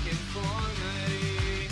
Conformity.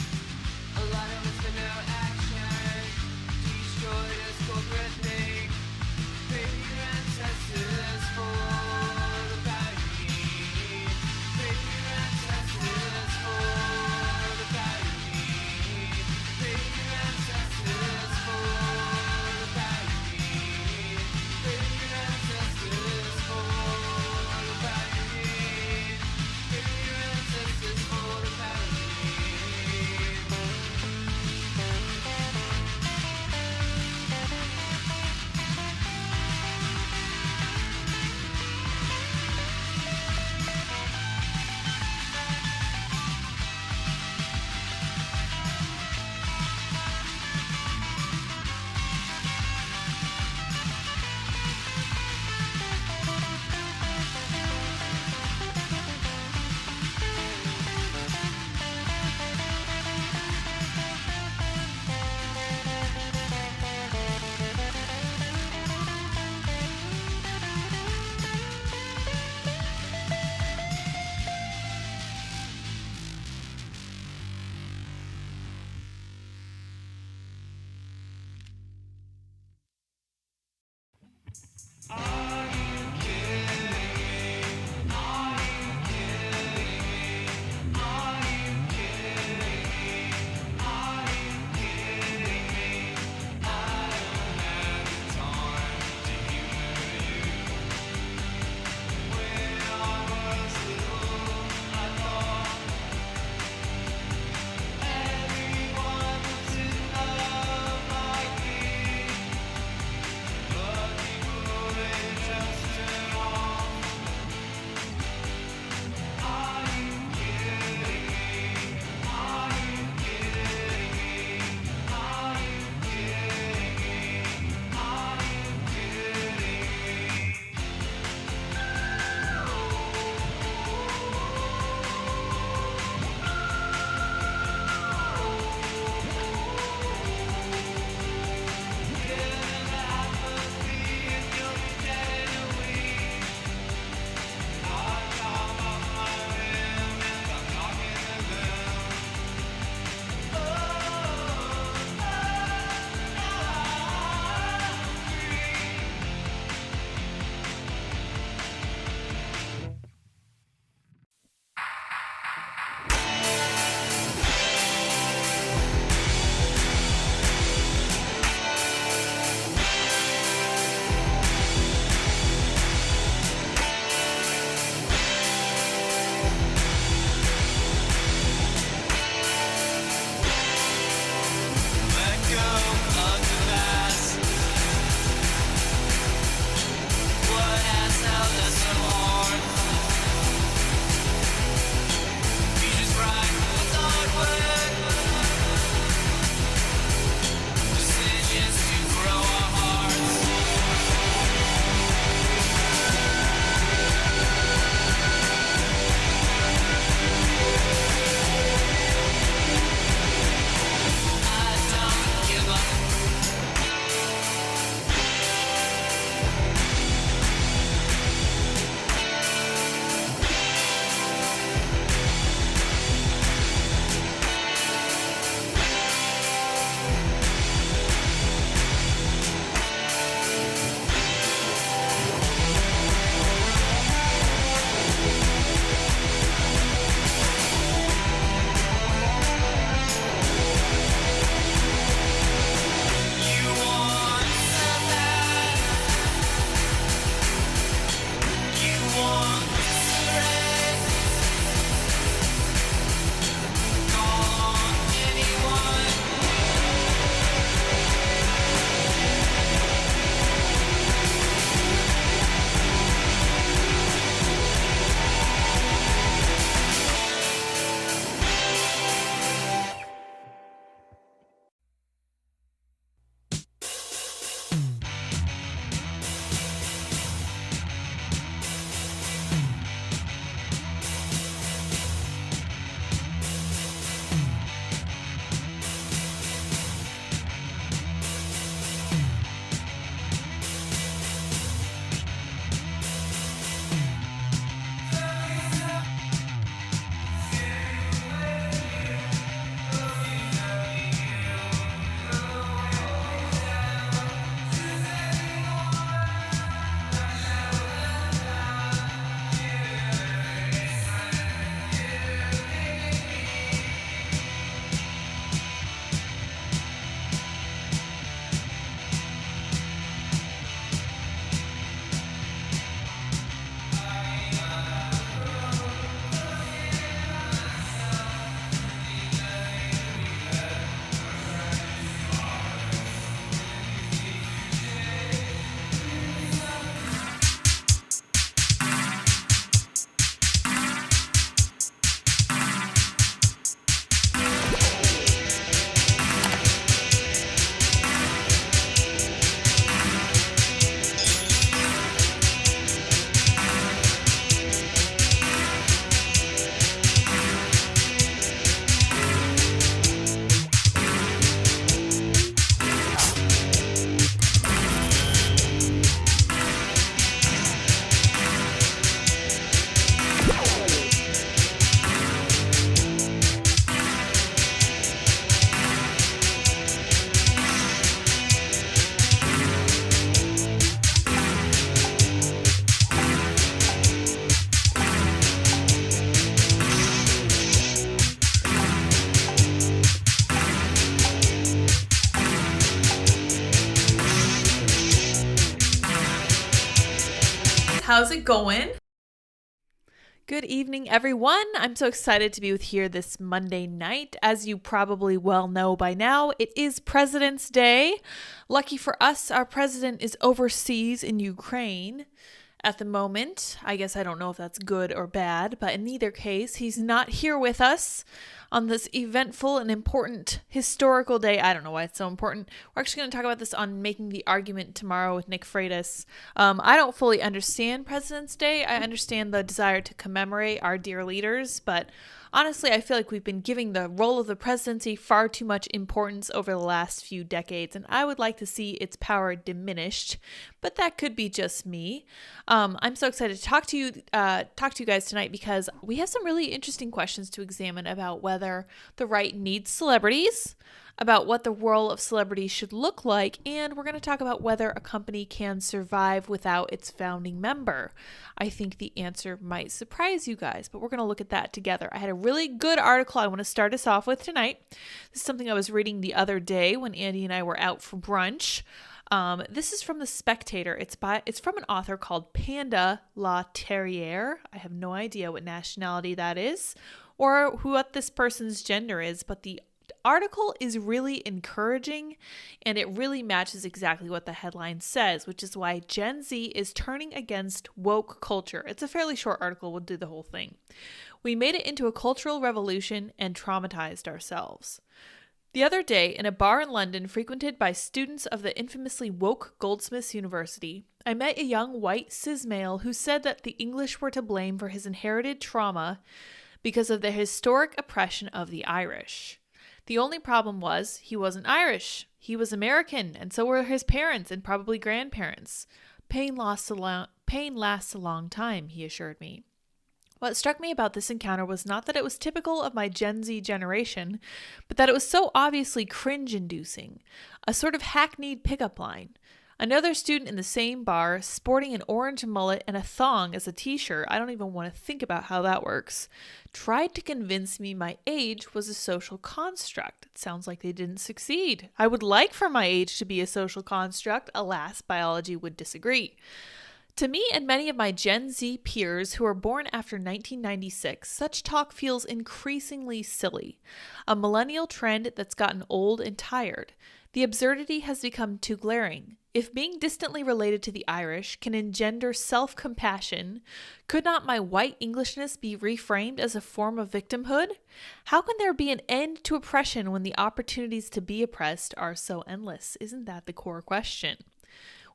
How's it going? Good evening, everyone. I'm so excited to be with here this Monday night. As you probably well know by now, it is President's Day. Lucky for us, our president is overseas in Ukraine at the moment. I guess I don't know if that's good or bad, but in either case, he's not here with us on this eventful and important historical day. I don't know why it's so important. We're actually going to talk about this on Making the Argument tomorrow with Nick Freitas. I don't fully understand President's Day. I understand the desire to commemorate our dear leaders, but honestly, I feel like we've been giving the role of the presidency far too much importance over the last few decades, and I would like to see its power diminished, but that could be just me. I'm so excited to talk to you guys tonight because we have some really interesting questions to examine about whether the right needs celebrities, about what the role of celebrities should look like, and we're going to talk about whether a company can survive without its founding member. I think the answer might surprise you guys, but we're going to look at that together. I had a really good article I want to start us off with tonight. This is something I was reading the other day when Andy and I were out for brunch. This is from The Spectator. It's from an author called Panda La Terriere. I have no idea what nationality that is or what this person's gender is, but the article is really encouraging and it really matches exactly what the headline says, which is why Gen Z is turning against woke culture. It's a fairly short article. We'll do the whole thing. We made it into a cultural revolution and traumatized ourselves. The other day, in a bar in London frequented by students of the infamously woke Goldsmiths University, I met a young white cis male who said that the English were to blame for his inherited trauma because of the historic oppression of the Irish. The only problem was he wasn't Irish. He was American, and so were his parents and probably grandparents. Pain lasts a long time, he assured me. What struck me about this encounter was not that it was typical of my Gen Z generation, but that it was so obviously cringe-inducing, a sort of hackneyed pickup line. Another student in the same bar, sporting an orange mullet and a thong as a t-shirt, I don't even want to think about how that works, tried to convince me my age was a social construct. It sounds like they didn't succeed. I would like for my age to be a social construct. Alas, biology would disagree. To me and many of my Gen Z peers who were born after 1996, such talk feels increasingly silly, a millennial trend that's gotten old and tired. The absurdity has become too glaring. If being distantly related to the Irish can engender self-compassion, could not my white Englishness be reframed as a form of victimhood? How can there be an end to oppression when the opportunities to be oppressed are so endless? Isn't that the core question?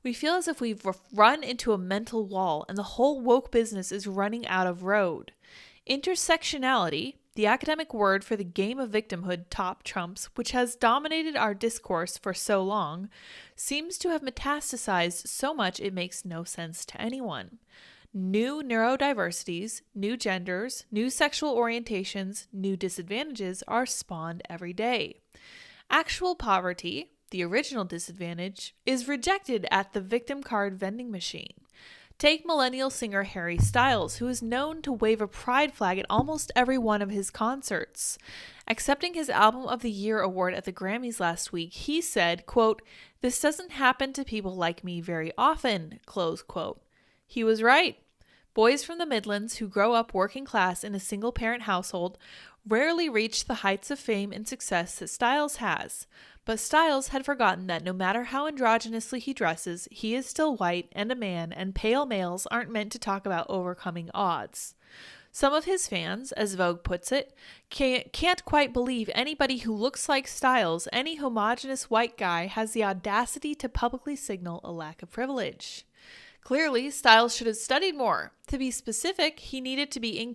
We feel as if we've run into a mental wall and the whole woke business is running out of road. Intersectionality, the academic word for the game of victimhood top trumps, which has dominated our discourse for so long, seems to have metastasized so much it makes no sense to anyone. New neurodiversities, new genders, new sexual orientations, new disadvantages are spawned every day. Actual poverty, the original disadvantage, is rejected at the victim card vending machine. Take millennial singer Harry Styles, who is known to wave a pride flag at almost every one of his concerts. Accepting his Album of the Year award at the Grammys last week, he said, quote, "This doesn't happen to people like me very often," close quote. He was right. Boys from the Midlands who grow up working class in a single-parent household rarely reach the heights of fame and success that Styles has. But Styles had forgotten that no matter how androgynously he dresses, he is still white and a man, and pale males aren't meant to talk about overcoming odds. Some of his fans, as Vogue puts it, can't quite believe anybody who looks like Styles, any homogenous white guy, has the audacity to publicly signal a lack of privilege. Clearly, Styles should have studied more. To be specific, he needed to be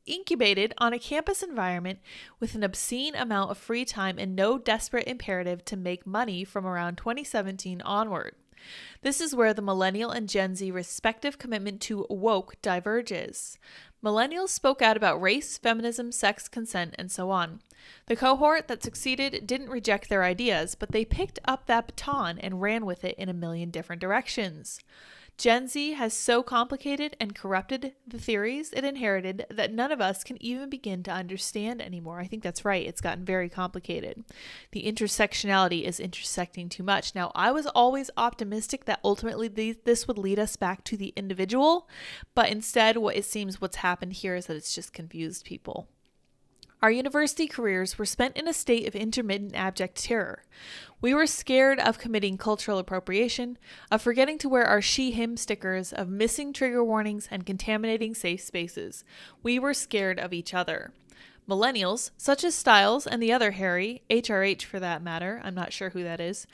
incubated on a campus environment with an obscene amount of free time and no desperate imperative to make money from around 2017 onward. This is where the millennial and Gen Z respective commitment to woke diverges. Millennials spoke out about race, feminism, sex, consent, and so on. The cohort that succeeded didn't reject their ideas, but they picked up that baton and ran with it in a million different directions. Gen Z has so complicated and corrupted the theories it inherited that none of us can even begin to understand anymore. I think that's right. It's gotten very complicated. The intersectionality is intersecting too much. Now, I was always optimistic that ultimately this would lead us back to the individual, but instead what's happened here is that it's just confused people. Our university careers were spent in a state of intermittent abject terror. We were scared of committing cultural appropriation, of forgetting to wear our she/him stickers, of missing trigger warnings and contaminating safe spaces. We were scared of each other. Millennials, such as Styles and the other Harry, HRH for that matter, I'm not sure who that is,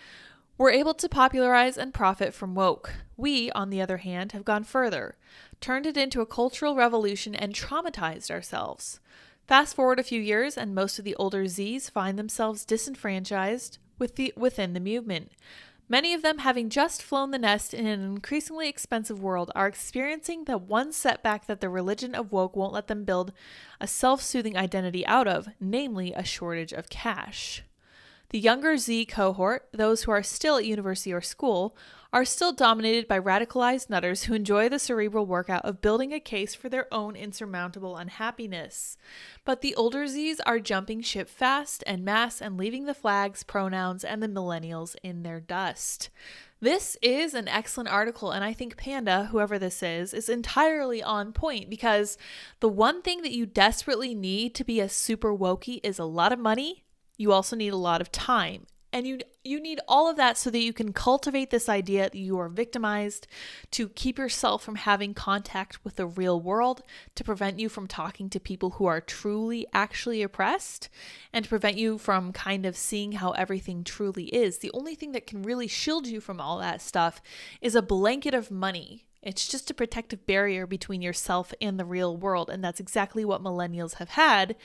were able to popularize and profit from woke. We, on the other hand, have gone further, turned it into a cultural revolution and traumatized ourselves. Fast forward a few years, and most of the older Zs find themselves disenfranchised within the movement. Many of them, having just flown the nest in an increasingly expensive world, are experiencing the one setback that the religion of woke won't let them build a self-soothing identity out of, namely a shortage of cash. The younger Z cohort, those who are still at university or school, are still dominated by radicalized nutters who enjoy the cerebral workout of building a case for their own insurmountable unhappiness. But the older Zs are jumping ship fast en masse and leaving the flags, pronouns, and the millennials in their dust. This is an excellent article, and I think Panda, whoever this is entirely on point, because the one thing that you desperately need to be a super wokey is a lot of money. You also need a lot of time. And you need all of that so that you can cultivate this idea that you are victimized, to keep yourself from having contact with the real world, to prevent you from talking to people who are truly actually oppressed, and to prevent you from kind of seeing how everything truly is. The only thing that can really shield you from all that stuff is a blanket of money. It's just a protective barrier between yourself and the real world, and that's exactly what millennials have had.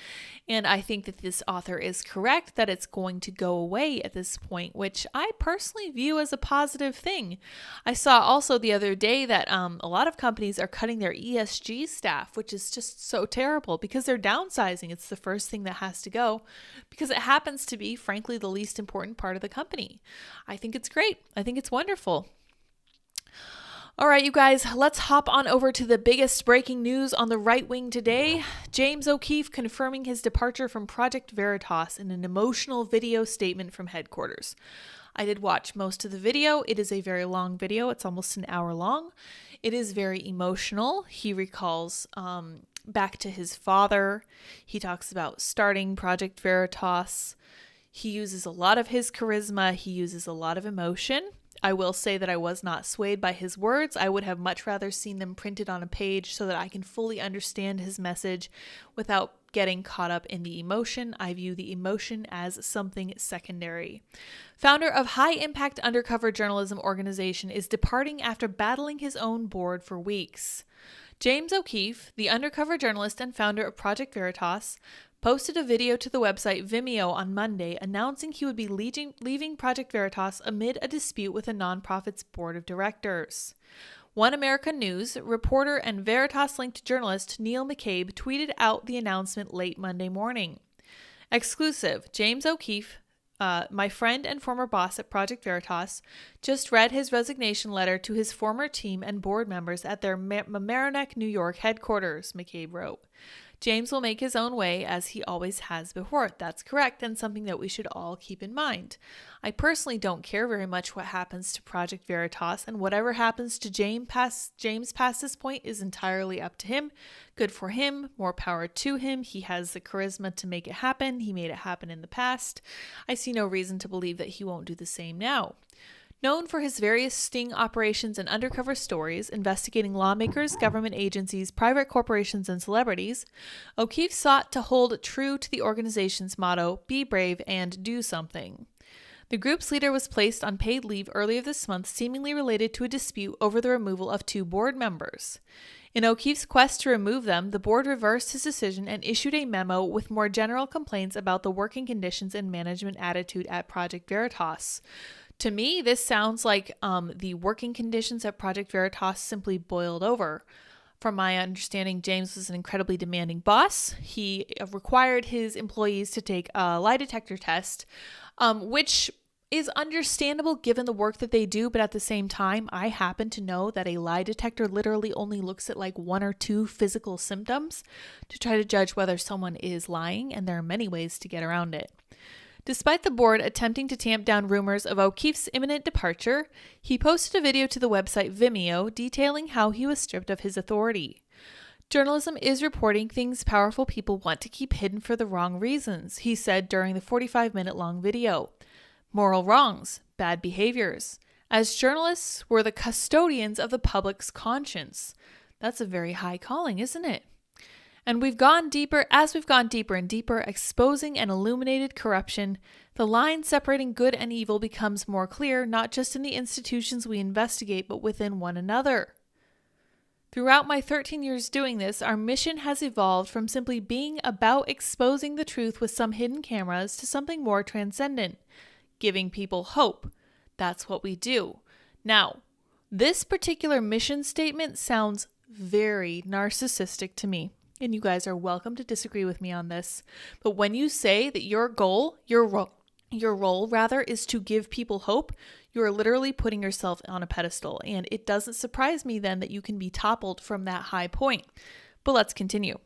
And I think that this author is correct that it's going to go away at this point, which I personally view as a positive thing. I saw also the other day that a lot of companies are cutting their ESG staff, which is just so terrible because they're downsizing. It's the first thing that has to go because it happens to be, frankly, the least important part of the company. I think it's great. I think it's wonderful. All right, you guys, let's hop on over to the biggest breaking news on the right wing today. James O'Keefe confirming his departure from Project Veritas in an emotional video statement from headquarters. I did watch most of the video. It is a very long video. It's almost an hour long. It is very emotional. He recalls back to his father. He talks about starting Project Veritas. He uses a lot of his charisma. He uses a lot of emotion. I will say that I was not swayed by his words. I would have much rather seen them printed on a page so that I can fully understand his message without getting caught up in the emotion. I view the emotion as something secondary. Founder of high-impact undercover journalism organization is departing after battling his own board for weeks. James O'Keefe, the undercover journalist and founder of Project Veritas, posted a video to the website Vimeo on Monday announcing he would be leaving Project Veritas amid a dispute with a nonprofit's board of directors. One American News reporter and Veritas-linked journalist Neil McCabe tweeted out the announcement late Monday morning. Exclusive, James O'Keefe, my friend and former boss at Project Veritas, just read his resignation letter to his former team and board members at their Mamaroneck, New York headquarters, McCabe wrote. James will make his own way as he always has before. That's correct, and something that we should all keep in mind. I personally don't care very much what happens to Project Veritas, and whatever happens to James past this point is entirely up to him. Good for him, more power to him. He has the charisma to make it happen. He made it happen in the past. I see no reason to believe that he won't do the same now. Known for his various sting operations and undercover stories investigating lawmakers, government agencies, private corporations, and celebrities, O'Keefe sought to hold true to the organization's motto, "Be brave and do something." The group's leader was placed on paid leave earlier this month, seemingly related to a dispute over the removal of 2 board members. In O'Keefe's quest to remove them, the board reversed his decision and issued a memo with more general complaints about the working conditions and management attitude at Project Veritas. To me, this sounds like the working conditions at Project Veritas simply boiled over. From my understanding, James was an incredibly demanding boss. He required his employees to take a lie detector test, which is understandable given the work that they do, but at the same time, I happen to know that a lie detector literally only looks at like 1 or 2 physical symptoms to try to judge whether someone is lying, and there are many ways to get around it. Despite the board attempting to tamp down rumors of O'Keefe's imminent departure, he posted a video to the website Vimeo detailing how he was stripped of his authority. Journalism is reporting things powerful people want to keep hidden for the wrong reasons, he said during the 45-minute-long video. Moral wrongs, bad behaviors. As journalists, we're the custodians of the public's conscience. That's a very high calling, isn't it? And we've gone deeper and deeper, exposing and illuminated corruption. The line separating good and evil becomes more clear, not just in the institutions we investigate, but within one another. Throughout my 13 years doing this, our mission has evolved from simply being about exposing the truth with some hidden cameras to something more transcendent. Giving people hope. That's what we do. Now, this particular mission statement sounds very narcissistic to me, and you guys are welcome to disagree with me on this. But when you say that your role is to give people hope, you are literally putting yourself on a pedestal, and it doesn't surprise me then that you can be toppled from that high point. But let's continue.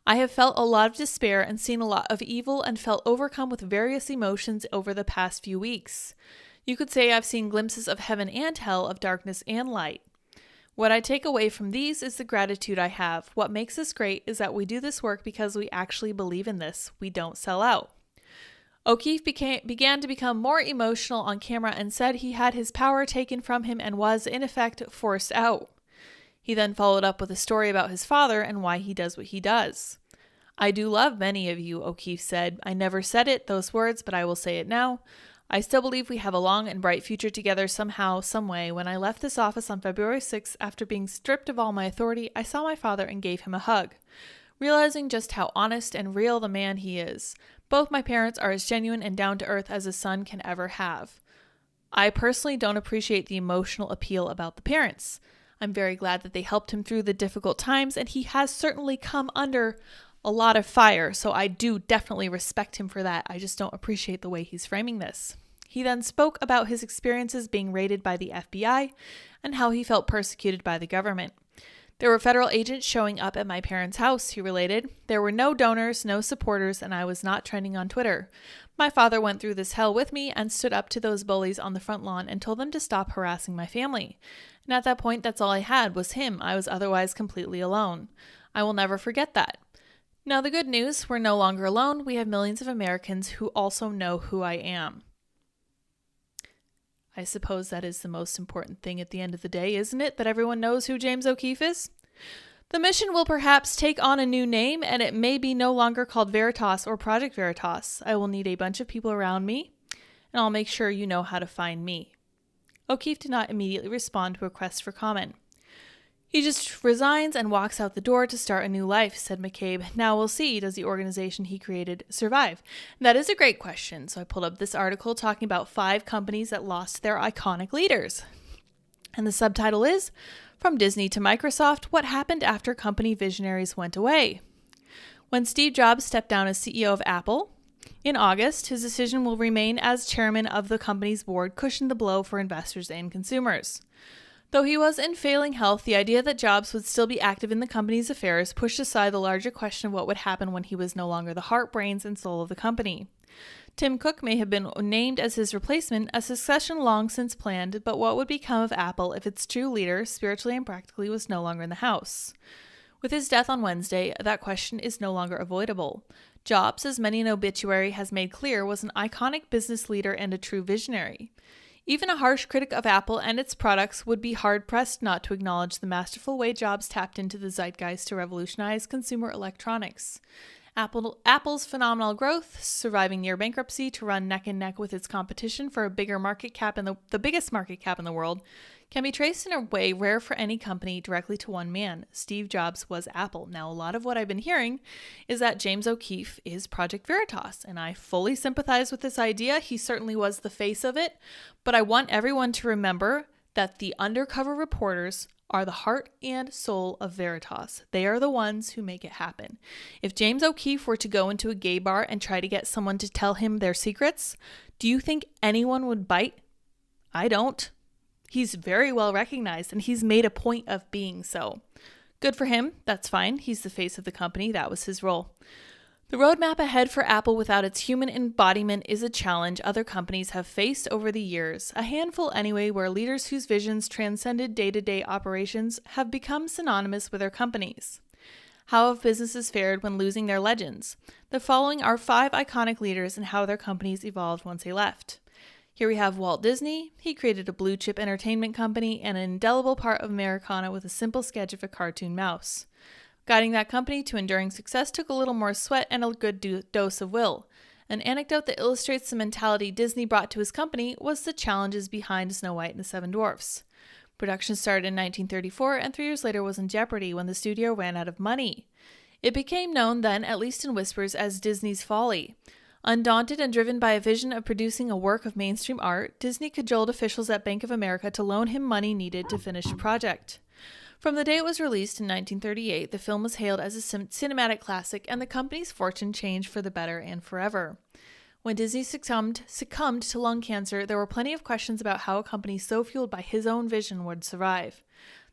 I have felt a lot of despair and seen a lot of evil and felt overcome with various emotions over the past few weeks. You could say I've seen glimpses of heaven and hell, of darkness and light. What I take away from these is the gratitude I have. What makes us great is that we do this work because we actually believe in this. We don't sell out. O'Keefe began to become more emotional on camera and said he had his power taken from him and was, in effect, forced out. He then followed up with a story about his father and why he does what he does. I do love many of you, O'Keefe said. I never said those words, but I will say it now. I still believe we have a long and bright future together somehow, some way. When I left this office on February 6th, after being stripped of all my authority, I saw my father and gave him a hug, realizing just how honest and real the man he is. Both my parents are as genuine and down-to-earth as a son can ever have. I personally don't appreciate the emotional appeal about the parents. I'm very glad that they helped him through the difficult times, and he has certainly come under a lot of fire, so I do definitely respect him for that. I just don't appreciate the way he's framing this. He then spoke about his experiences being raided by the FBI and how he felt persecuted by the government. There were federal agents showing up at my parents' house, he related. There were no donors, no supporters, and I was not trending on Twitter. My father went through this hell with me and stood up to those bullies on the front lawn and told them to stop harassing my family. And at that point, that's all I had was him. I was otherwise completely alone. I will never forget that. Now, the good news, we're no longer alone. We have millions of Americans who also know who I am. I suppose that is the most important thing at the end of the day, isn't it? That everyone knows who James O'Keefe is? The mission will perhaps take on a new name, and it may be no longer called Veritas or Project Veritas. I will need a bunch of people around me, and I'll make sure you know how to find me. O'Keefe did not immediately respond to requests for comment. He just resigns and walks out the door to start a new life, said McCabe. Now we'll see, does the organization he created survive? And that is a great question. So I pulled up this article talking about 5 companies that lost their iconic leaders. And the subtitle is, From Disney to Microsoft, What Happened After Company Visionaries Went Away? When Steve Jobs stepped down as CEO of Apple in August, his decision will remain as chairman of the company's board cushioned the blow for investors and consumers. Though he was in failing health, the idea that Jobs would still be active in the company's affairs pushed aside the larger question of what would happen when he was no longer the heart, brains, and soul of the company. Tim Cook may have been named as his replacement, a succession long since planned, but what would become of Apple if its true leader, spiritually and practically, was no longer in the house? With his death on Wednesday, that question is no longer avoidable. Jobs, as many an obituary has made clear, was an iconic business leader and a true visionary. Even a harsh critic of Apple and its products would be hard-pressed not to acknowledge the masterful way Jobs tapped into the zeitgeist to revolutionize consumer electronics. Apple's phenomenal growth, surviving near bankruptcy to run neck and neck with its competition for a bigger market cap in the biggest market cap in the world, can be traced in a way rare for any company directly to one man. Steve Jobs was Apple. Now, a lot of what I've been hearing is that James O'Keefe is Project Veritas, and I fully sympathize with this idea. He certainly was the face of it, but I want everyone to remember that the undercover reporters are the heart and soul of Veritas. They are the ones who make it happen. If James O'Keefe were to go into a gay bar and try to get someone to tell him their secrets, do you think anyone would bite? I don't. He's very well recognized, and he's made a point of being so. Good for him. That's fine. He's the face of the company. That was his role. The roadmap ahead for Apple without its human embodiment is a challenge other companies have faced over the years, a handful anyway, where leaders whose visions transcended day-to-day operations have become synonymous with their companies. How have businesses fared when losing their legends? The following are 5 iconic leaders and how their companies evolved once they left. Here we have Walt Disney. He created a blue-chip entertainment company and an indelible part of Americana with a simple sketch of a cartoon mouse. Guiding that company to enduring success took a little more sweat and a good dose of will. An anecdote that illustrates the mentality Disney brought to his company was the challenges behind Snow White and the Seven Dwarfs. Production started in 1934 and 3 years later was in jeopardy when the studio ran out of money. It became known then, at least in whispers, as Disney's Folly. Undaunted and driven by a vision of producing a work of mainstream art, Disney cajoled officials at Bank of America to loan him money needed to finish the project. From the day it was released in 1938, the film was hailed as a cinematic classic, and the company's fortune changed for the better and forever. When Disney succumbed to lung cancer, there were plenty of questions about how a company so fueled by his own vision would survive.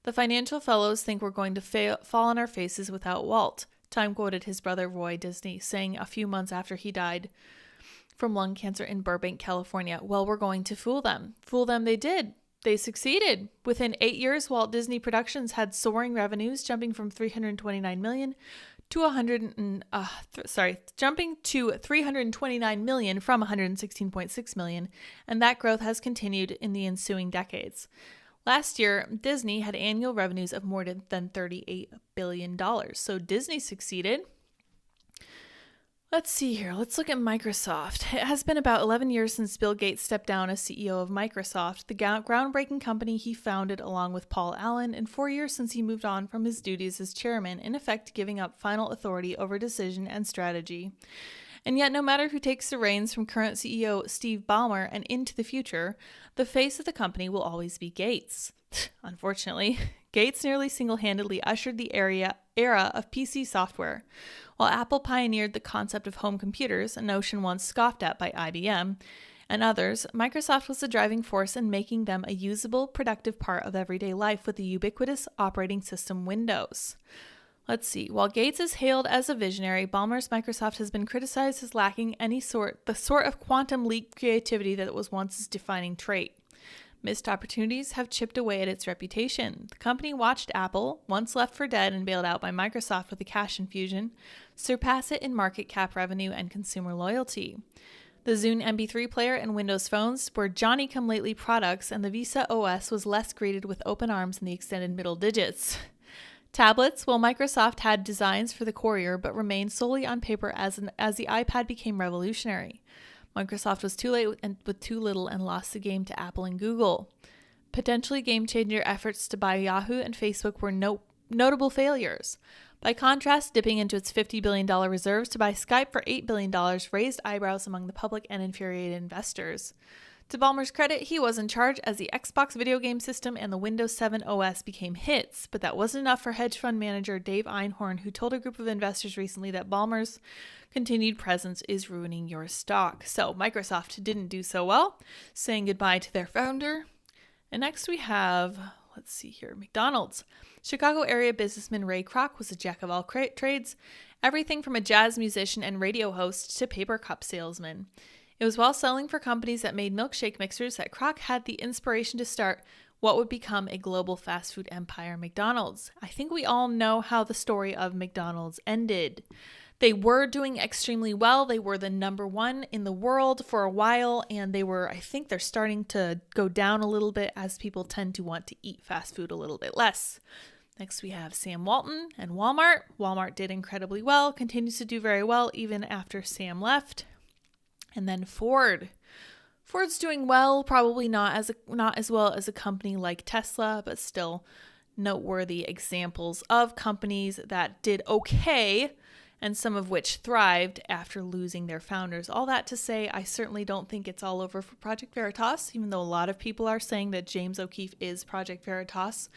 The financial fellows think we're going to fall on our faces without Walt, Time quoted his brother Roy Disney, saying a few months after he died from lung cancer in Burbank, California, "Well, we're going to fool them." Fool them they did. They succeeded. Within 8 years, Walt Disney Productions had soaring revenues, jumping to 329 million from 116.6 million, and that growth has continued in the ensuing decades. Last year, Disney had annual revenues of more than $38 billion. So Disney succeeded. Let's see here. Let's look at Microsoft. It has been about 11 years since Bill Gates stepped down as CEO of Microsoft, the groundbreaking company he founded along with Paul Allen, and 4 years since he moved on from his duties as chairman, in effect giving up final authority over decision and strategy. And yet, no matter who takes the reins from current CEO Steve Ballmer and into the future, the face of the company will always be Gates. Unfortunately, Gates nearly single-handedly ushered the era of PC software. While Apple pioneered the concept of home computers, a notion once scoffed at by IBM and others, Microsoft was the driving force in making them a usable, productive part of everyday life with the ubiquitous operating system Windows. Let's see. While Gates is hailed as a visionary, Ballmer's Microsoft has been criticized as lacking the sort of quantum leap creativity that was once his defining trait. Missed opportunities have chipped away at its reputation. The company watched Apple, once left for dead and bailed out by Microsoft with a cash infusion, surpass it in market cap revenue and consumer loyalty. The Zune MP3 player and Windows phones were Johnny-come-lately products, and the Vista OS was less greeted with open arms in the extended middle digits. Tablets, well, Microsoft had designs for the Courier, but remained solely on paper as the iPad became revolutionary. Microsoft was too late with too little and lost the game to Apple and Google. Potentially game-changer efforts to buy Yahoo and Facebook were notable failures. By contrast, dipping into its $50 billion reserves to buy Skype for $8 billion raised eyebrows among the public and infuriated investors. To Ballmer's credit, he was in charge as the Xbox video game system and the Windows 7 OS became hits, but that wasn't enough for hedge fund manager Dave Einhorn, who told a group of investors recently that Ballmer's continued presence is ruining your stock. So Microsoft didn't do so well, saying goodbye to their founder. And next we have, let's see here, McDonald's. Chicago area businessman Ray Kroc was a jack of all trades, everything from a jazz musician and radio host to paper cup salesman. It was while selling for companies that made milkshake mixers that Kroc had the inspiration to start what would become a global fast food empire, McDonald's. I think we all know how the story of McDonald's ended. They were doing extremely well. They were the number one in the world for a while, and I think they're starting to go down a little bit as people tend to want to eat fast food a little bit less. Next, we have Sam Walton and Walmart. Walmart did incredibly well, continues to do very well even after Sam left. And then Ford. Ford's doing well, probably not as well as a company like Tesla, but still noteworthy examples of companies that did okay and some of which thrived after losing their founders. All that to say, I certainly don't think it's all over for Project Veritas, even though a lot of people are saying that James O'Keefe is Project Veritas.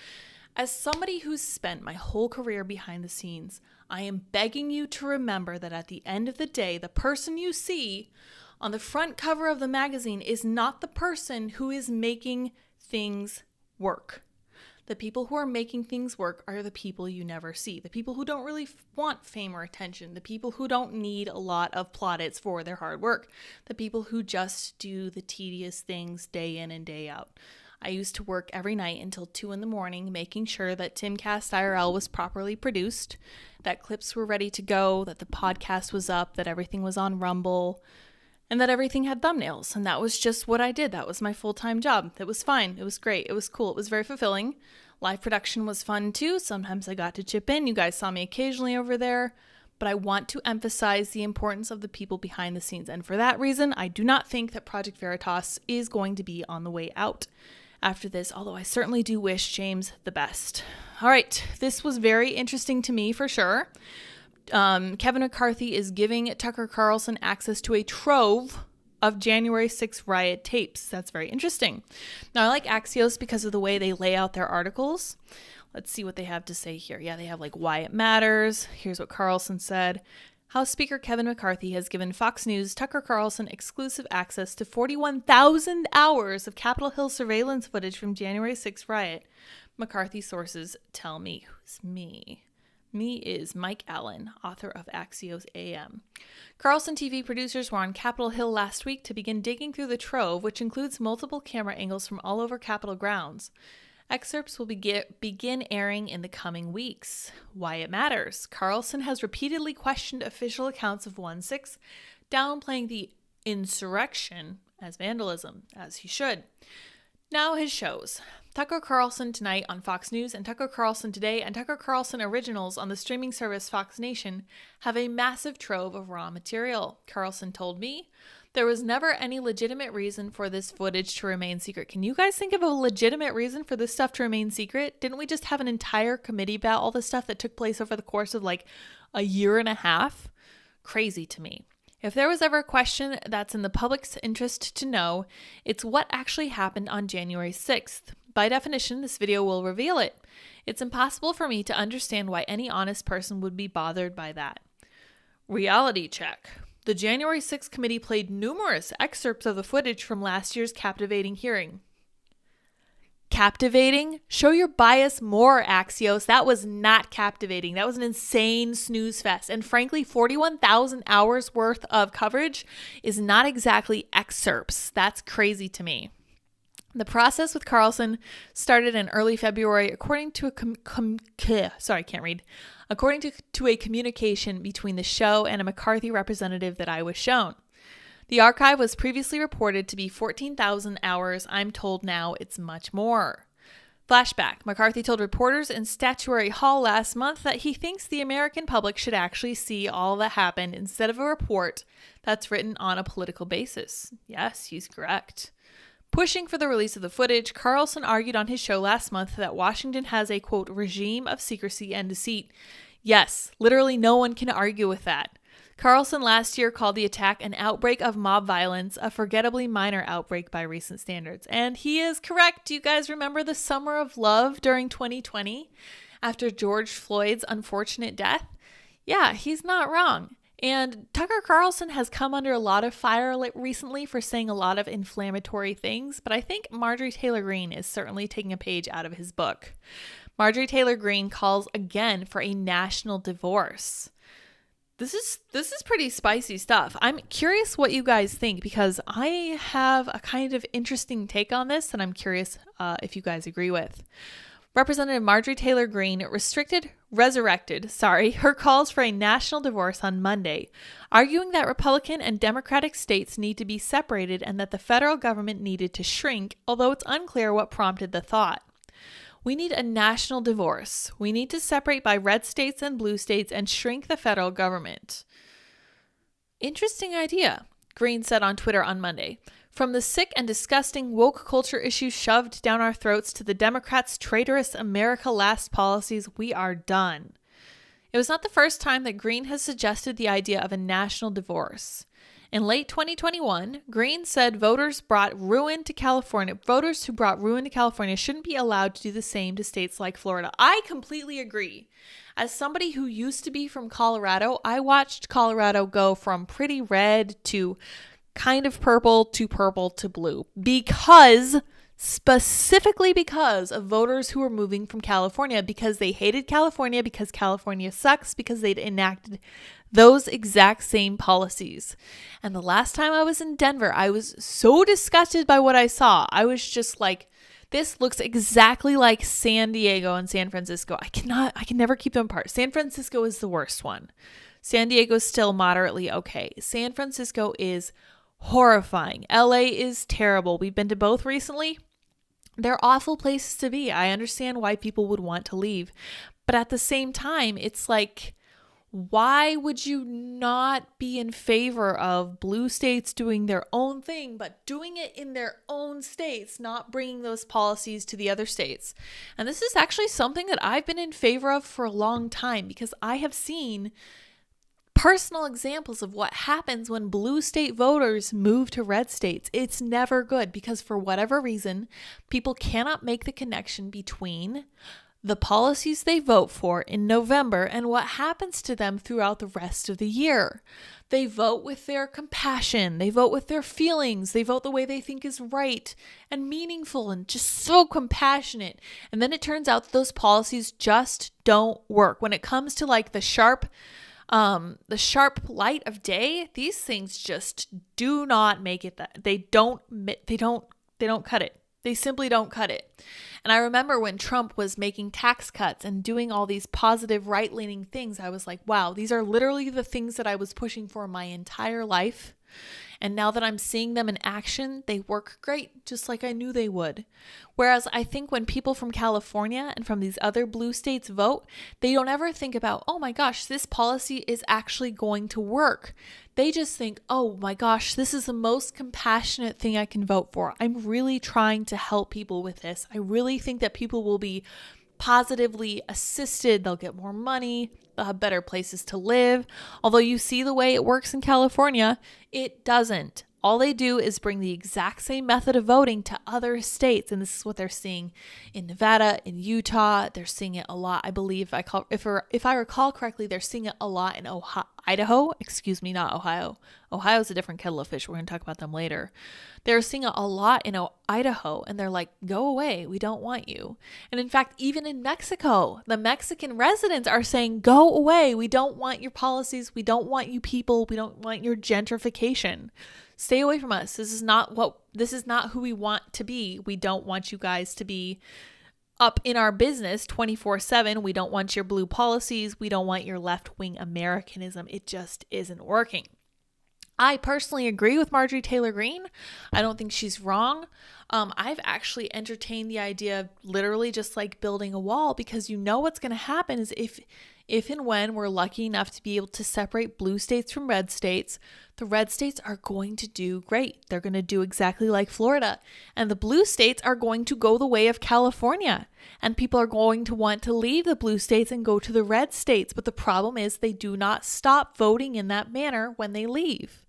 As somebody who's spent my whole career behind the scenes, I am begging you to remember that at the end of the day, the person you see on the front cover of the magazine is not the person who is making things work. The people who are making things work are the people you never see. The people who don't really want fame or attention. The people who don't need a lot of plaudits for their hard work. The people who just do the tedious things day in and day out. I used to work every night until 2 a.m, making sure that Timcast IRL was properly produced, that clips were ready to go, that the podcast was up, that everything was on Rumble, and that everything had thumbnails. And that was just what I did. That was my full-time job. It was fine. It was great. It was cool. It was very fulfilling. Live production was fun too. Sometimes I got to chip in. You guys saw me occasionally over there. But I want to emphasize the importance of the people behind the scenes. And for that reason, I do not think that Project Veritas is going to be on the way out after this, although I certainly do wish James the best. All right, this was very interesting to me for sure. Kevin McCarthy is giving Tucker Carlson access to a trove of January 6th riot tapes. That's very interesting. Now, I like Axios because of the way they lay out their articles. Let's see what they have to say here. Yeah, they have like why it matters. Here's what Carlson said. House Speaker Kevin McCarthy has given Fox News' Tucker Carlson exclusive access to 41,000 hours of Capitol Hill surveillance footage from January 6th riot. McCarthy sources tell me. Who's me? Me is Mike Allen, author of Axios AM. Carlson TV producers were on Capitol Hill last week to begin digging through the trove, which includes multiple camera angles from all over Capitol grounds. Excerpts will begin airing in the coming weeks. Why it matters. Carlson has repeatedly questioned official accounts of 1/6, downplaying the insurrection as vandalism, as he should. Now his shows. Tucker Carlson Tonight on Fox News and Tucker Carlson Today and Tucker Carlson Originals on the streaming service Fox Nation have a massive trove of raw material. Carlson told me, there was never any legitimate reason for this footage to remain secret. Can you guys think of a legitimate reason for this stuff to remain secret? Didn't we just have an entire committee about all the stuff that took place over the course of like a year and a half? Crazy to me. If there was ever a question that's in the public's interest to know, it's what actually happened on January 6th. By definition, this video will reveal it. It's impossible for me to understand why any honest person would be bothered by that. Reality check. The January 6th committee played numerous excerpts of the footage from last year's captivating hearing. Captivating? Show your bias more, Axios. That was not captivating. That was an insane snooze fest. And frankly, 41,000 hours worth of coverage is not exactly excerpts. That's crazy to me. The process with Carlson started in early February, according to a communication between the show and a McCarthy representative that I was shown. The archive was previously reported to be 14,000 hours. I'm told now it's much more. Flashback. McCarthy told reporters in Statuary Hall last month that he thinks the American public should actually see all that happened instead of a report that's written on a political basis. Yes, he's correct. Pushing for the release of the footage, Carlson argued on his show last month that Washington has a, quote, regime of secrecy and deceit. Yes, literally no one can argue with that. Carlson last year called the attack an outbreak of mob violence, a forgettably minor outbreak by recent standards. And he is correct. Do you guys remember the summer of love during 2020 after George Floyd's unfortunate death? Yeah, he's not wrong. And Tucker Carlson has come under a lot of fire recently for saying a lot of inflammatory things, but I think Marjorie Taylor Greene is certainly taking a page out of his book. Marjorie Taylor Greene calls again for a national divorce. This is pretty spicy stuff. I'm curious what you guys think because I have a kind of interesting take on this and I'm curious if you guys agree with. Representative Marjorie Taylor Greene resurrected her calls for a national divorce on Monday, arguing that Republican and Democratic states need to be separated and that the federal government needed to shrink, although it's unclear what prompted the thought. We need a national divorce. We need to separate by red states and blue states and shrink the federal government. Interesting idea, Greene said on Twitter on Monday. From the sick and disgusting woke culture issues shoved down our throats to the Democrats' traitorous America Last policies, we are done. It was not the first time that Greene has suggested the idea of a national divorce. In late 2021, Green said voters who brought ruin to California shouldn't be allowed to do the same to states like Florida. I completely agree. As somebody who used to be from Colorado, I watched Colorado go from pretty red to kind of purple to blue specifically because of voters who were moving from California, because they hated California, because California sucks, because they'd enacted those exact same policies. And the last time I was in Denver, I was so disgusted by what I saw. I was just like, this looks exactly like San Diego and San Francisco. I can never keep them apart. San Francisco is the worst one. San Diego is still moderately okay. San Francisco is horrifying. LA is terrible. We've been to both recently. They're awful places to be. I understand why people would want to leave. But at the same time, it's like, why would you not be in favor of blue states doing their own thing, but doing it in their own states, not bringing those policies to the other states? And this is actually something that I've been in favor of for a long time, because I have seen personal examples of what happens when blue state voters move to red states. It's never good, because for whatever reason, people cannot make the connection between the policies they vote for in November and what happens to them throughout the rest of the year. They vote with their compassion. They vote with their feelings. They vote the way they think is right and meaningful and just so compassionate. And then it turns out that those policies just don't work. When it comes to like the sharp light of day, these things just do not make it. That they don't cut it. They simply don't cut it. And I remember when Trump was making tax cuts and doing all these positive right-leaning things, I was like, wow, these are literally the things that I was pushing for my entire life. And now that I'm seeing them in action, they work great, just like I knew they would. Whereas I think when people from California and from these other blue states vote, they don't ever think about, oh my gosh, this policy is actually going to work. They just think, oh my gosh, this is the most compassionate thing I can vote for. I'm really trying to help people with this. I really think that people will be positively assisted. They'll get more money. They'll have better places to live. Although you see the way it works in California, it doesn't. All they do is bring the exact same method of voting to other states. And this is what they're seeing in Nevada, in Utah. They're seeing it a lot. I believe, if I recall correctly, they're seeing it a lot in Idaho. Excuse me, not Ohio. Ohio's a different kettle of fish. We're going to talk about them later. They're seeing it a lot in Idaho. And they're like, go away. We don't want you. And in fact, even in Mexico, the Mexican residents are saying, go away. We don't want your policies. We don't want you people. We don't want your gentrification. Stay away from us. This is not who we want to be. We don't want you guys to be up in our business 24/7. We don't want your blue policies. We don't want your left-wing Americanism. It just isn't working. I personally agree with Marjorie Taylor Greene. I don't think she's wrong. I've actually entertained the idea of literally just like building a wall, because you know what's going to happen is if and when we're lucky enough to be able to separate blue states from red states, the red states are going to do great. They're going to do exactly like Florida. And the blue states are going to go the way of California. And people are going to want to leave the blue states and go to the red states. But the problem is they do not stop voting in that manner when they leave.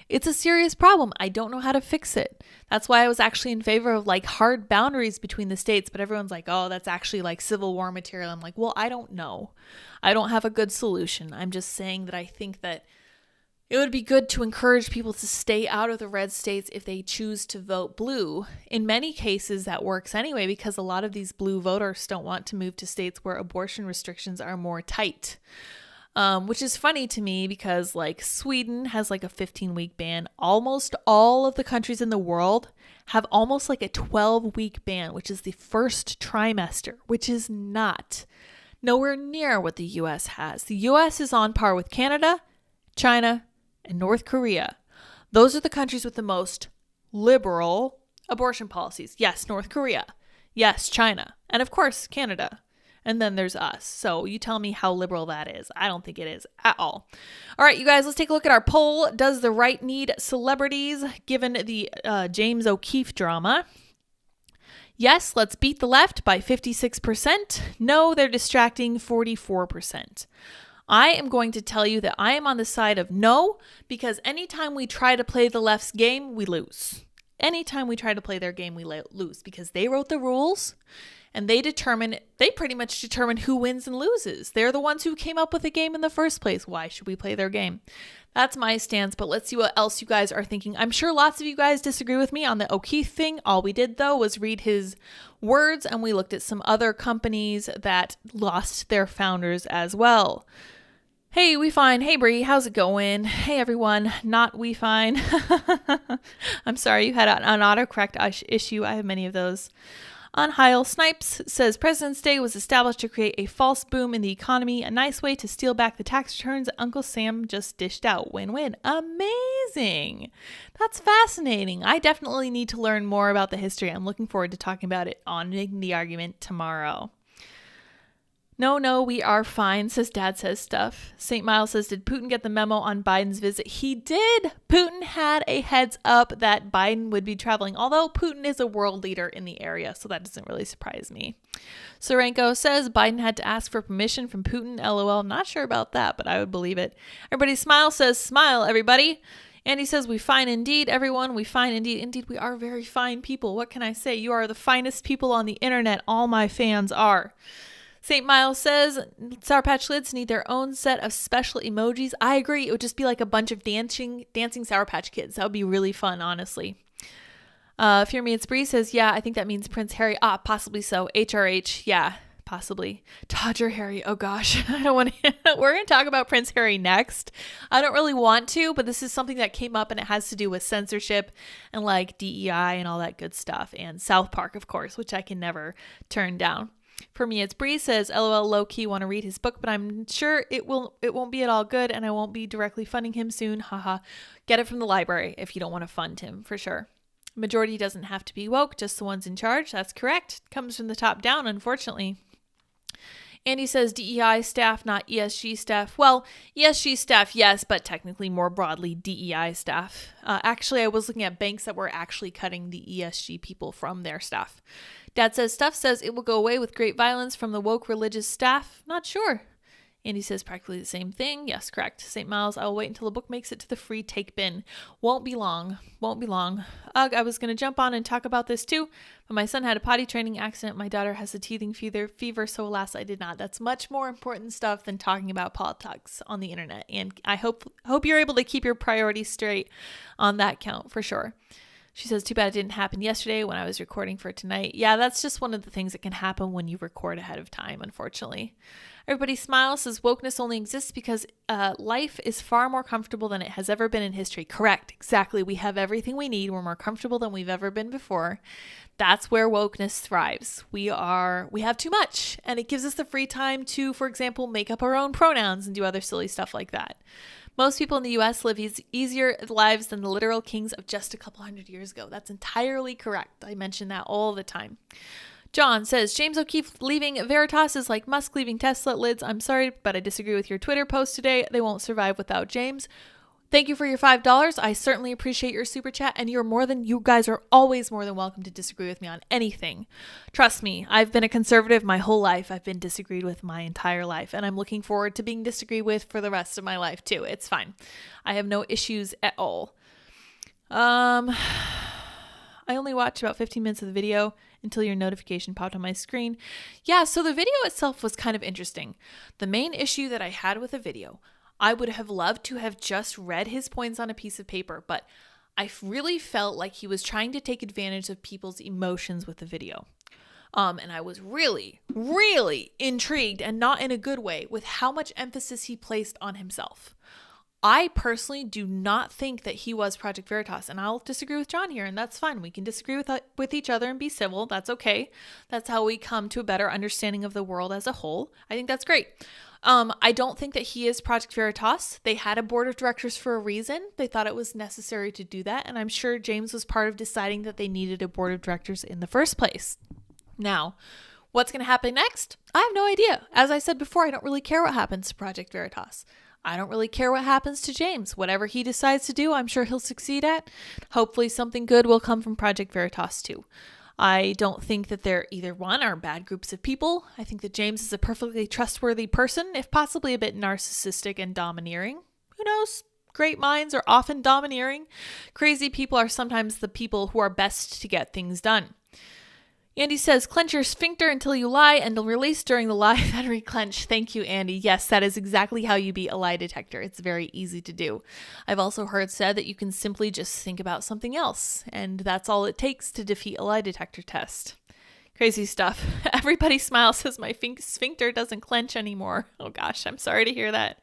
It's a serious problem. I don't know how to fix it. That's why I was actually in favor of like hard boundaries between the states, but everyone's like, oh, that's actually like Civil War material. I'm like, well, I don't know. I don't have a good solution. I'm just saying that I think that it would be good to encourage people to stay out of the red states if they choose to vote blue. In many cases, that works anyway, because a lot of these blue voters don't want to move to states where abortion restrictions are more tight. Which is funny to me because like Sweden has like a 15-week ban. Almost all of the countries in the world have almost like a 12-week ban, which is the first trimester, which is nowhere near what the US has. The US is on par with Canada, China, and North Korea. Those are the countries with the most liberal abortion policies. Yes, North Korea. Yes, China. And of course, Canada. And then there's us. So you tell me how liberal that is. I don't think it is at all. All right, you guys, let's take a look at our poll. Does the right need celebrities given the James O'Keefe drama? Yes, let's beat the left by 56%. No, they're distracting 44%. I am going to tell you that I am on the side of no, because anytime we try to play the left's game, we lose. Anytime we try to play their game, we lose, because they wrote the rules and they pretty much determine who wins and loses. They're the ones who came up with the game in the first place. Why should we play their game? That's my stance, but let's see what else you guys are thinking. I'm sure lots of you guys disagree with me on the O'Keefe thing. All we did, though, was read his words, and we looked at some other companies that lost their founders as well. Hey, we fine. Hey, Bree, how's it going? Hey, everyone. Not we fine. I'm sorry you had an autocorrect issue. I have many of those. On Heil Snipes says President's Day was established to create a false boom in the economy, a nice way to steal back the tax returns that Uncle Sam just dished out. Win-win. Amazing. That's fascinating. I definitely need to learn more about the history. I'm looking forward to talking about it on Making the Argument tomorrow. No, we are fine, says Dad Says Stuff. St. Miles says, did Putin get the memo on Biden's visit? He did. Putin had a heads up that Biden would be traveling, although Putin is a world leader in the area, so that doesn't really surprise me. Sorenko says Biden had to ask for permission from Putin. LOL. Not sure about that, but I would believe it. Everybody Smile says, smile, everybody. Andy says, we fine indeed, everyone. We fine indeed. Indeed, we are very fine people. What can I say? You are the finest people on the internet. All my fans are. St. Miles says, Sour Patch Kids need their own set of special emojis. I agree. It would just be like a bunch of dancing Sour Patch Kids. That would be really fun, honestly. Fear Me It's Bree says, yeah, I think that means Prince Harry. Possibly so. HRH. Yeah, possibly. Todger Harry. Oh, gosh. I don't want to. We're going to talk about Prince Harry next. I don't really want to, but this is something that came up, and it has to do with censorship and like DEI and all that good stuff. And South Park, of course, which I can never turn down. For Me It's Bree says, LOL, low-key want to read his book, but I'm sure it won't be at all good, and I won't be directly funding him soon. Haha. Get it from the library if you don't want to fund him, for sure. Majority doesn't have to be woke, just the ones in charge. That's correct. Comes from the top down, unfortunately. Andy says DEI staff, not ESG staff. Well, ESG staff, yes, but technically more broadly DEI staff. Actually, I was looking at banks that were actually cutting the ESG people from their staff. Dad Says Stuff says it will go away with great violence from the woke religious staff. Not sure. Andy says practically the same thing. Yes, correct. St. Miles, I will wait until the book makes it to the free take bin. Won't be long. Ugh, I was going to jump on and talk about this too, but my son had a potty training accident. My daughter has a teething fever, so alas, I did not. That's much more important stuff than talking about politics on the internet. And I hope you're able to keep your priorities straight on that count for sure. She says, too bad it didn't happen yesterday when I was recording for tonight. Yeah, that's just one of the things that can happen when you record ahead of time, unfortunately. Everybody Smiles says, wokeness only exists because life is far more comfortable than it has ever been in history. Correct. Exactly. We have everything we need. We're more comfortable than we've ever been before. That's where wokeness thrives. We have too much, and it gives us the free time to, for example, make up our own pronouns and do other silly stuff like that. Most people in the U.S. live easier lives than the literal kings of just a couple hundred years ago. That's entirely correct. I mention that all the time. John says, James O'Keefe leaving Veritas is like Musk leaving Tesla. Lids, I'm sorry, but I disagree with your Twitter post today. They won't survive without James. Thank you for your $5. I certainly appreciate your super chat, and you guys are always more than welcome to disagree with me on anything. Trust me, I've been a conservative my whole life. I've been disagreed with my entire life, and I'm looking forward to being disagreed with for the rest of my life too. It's fine. I have no issues at all. I only watched about 15 minutes of the video until your notification popped on my screen. Yeah, so the video itself was kind of interesting. The main issue that I had with the video, I would have loved to have just read his points on a piece of paper, but I really felt like he was trying to take advantage of people's emotions with the video. And I was really, really intrigued, and not in a good way, with how much emphasis he placed on himself. I personally do not think that he was Project Veritas, and I'll disagree with John here, and that's fine. We can disagree with each other and be civil. That's okay. That's how we come to a better understanding of the world as a whole. I think that's great. I don't think that he is Project Veritas. They had a board of directors for a reason. They thought it was necessary to do that, and I'm sure James was part of deciding that they needed a board of directors in the first place. Now, what's going to happen next? I have no idea. As I said before, I don't really care what happens to Project Veritas. I don't really care what happens to James. Whatever he decides to do, I'm sure he'll succeed at. Hopefully something good will come from Project Veritas too. I don't think that they're either one are bad groups of people. I think that James is a perfectly trustworthy person, if possibly a bit narcissistic and domineering. Who knows? Great minds are often domineering. Crazy people are sometimes the people who are best to get things done. Andy says, clench your sphincter until you lie and release during the lie, then reclench. Thank you, Andy. Yes, that is exactly how you beat a lie detector. It's very easy to do. I've also heard said that you can simply just think about something else, and that's all it takes to defeat a lie detector test. Crazy stuff. Everybody smiles, says my sphincter doesn't clench anymore. Oh gosh, I'm sorry to hear that.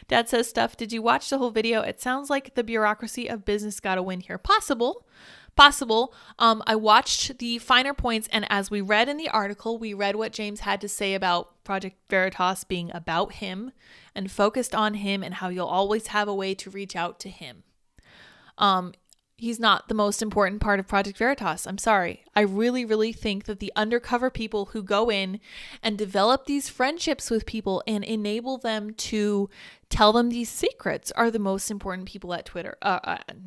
Dad says, stuff, did you watch the whole video? It sounds like the bureaucracy of business got a win here. Possible. I watched the finer points, and as we read in the article, we read what James had to say about Project Veritas being about him and focused on him and how you'll always have a way to reach out to him. He's not the most important part of Project Veritas. I'm sorry. I really, really think that the undercover people who go in and develop these friendships with people and enable them to tell them these secrets are the most important people at Twitter.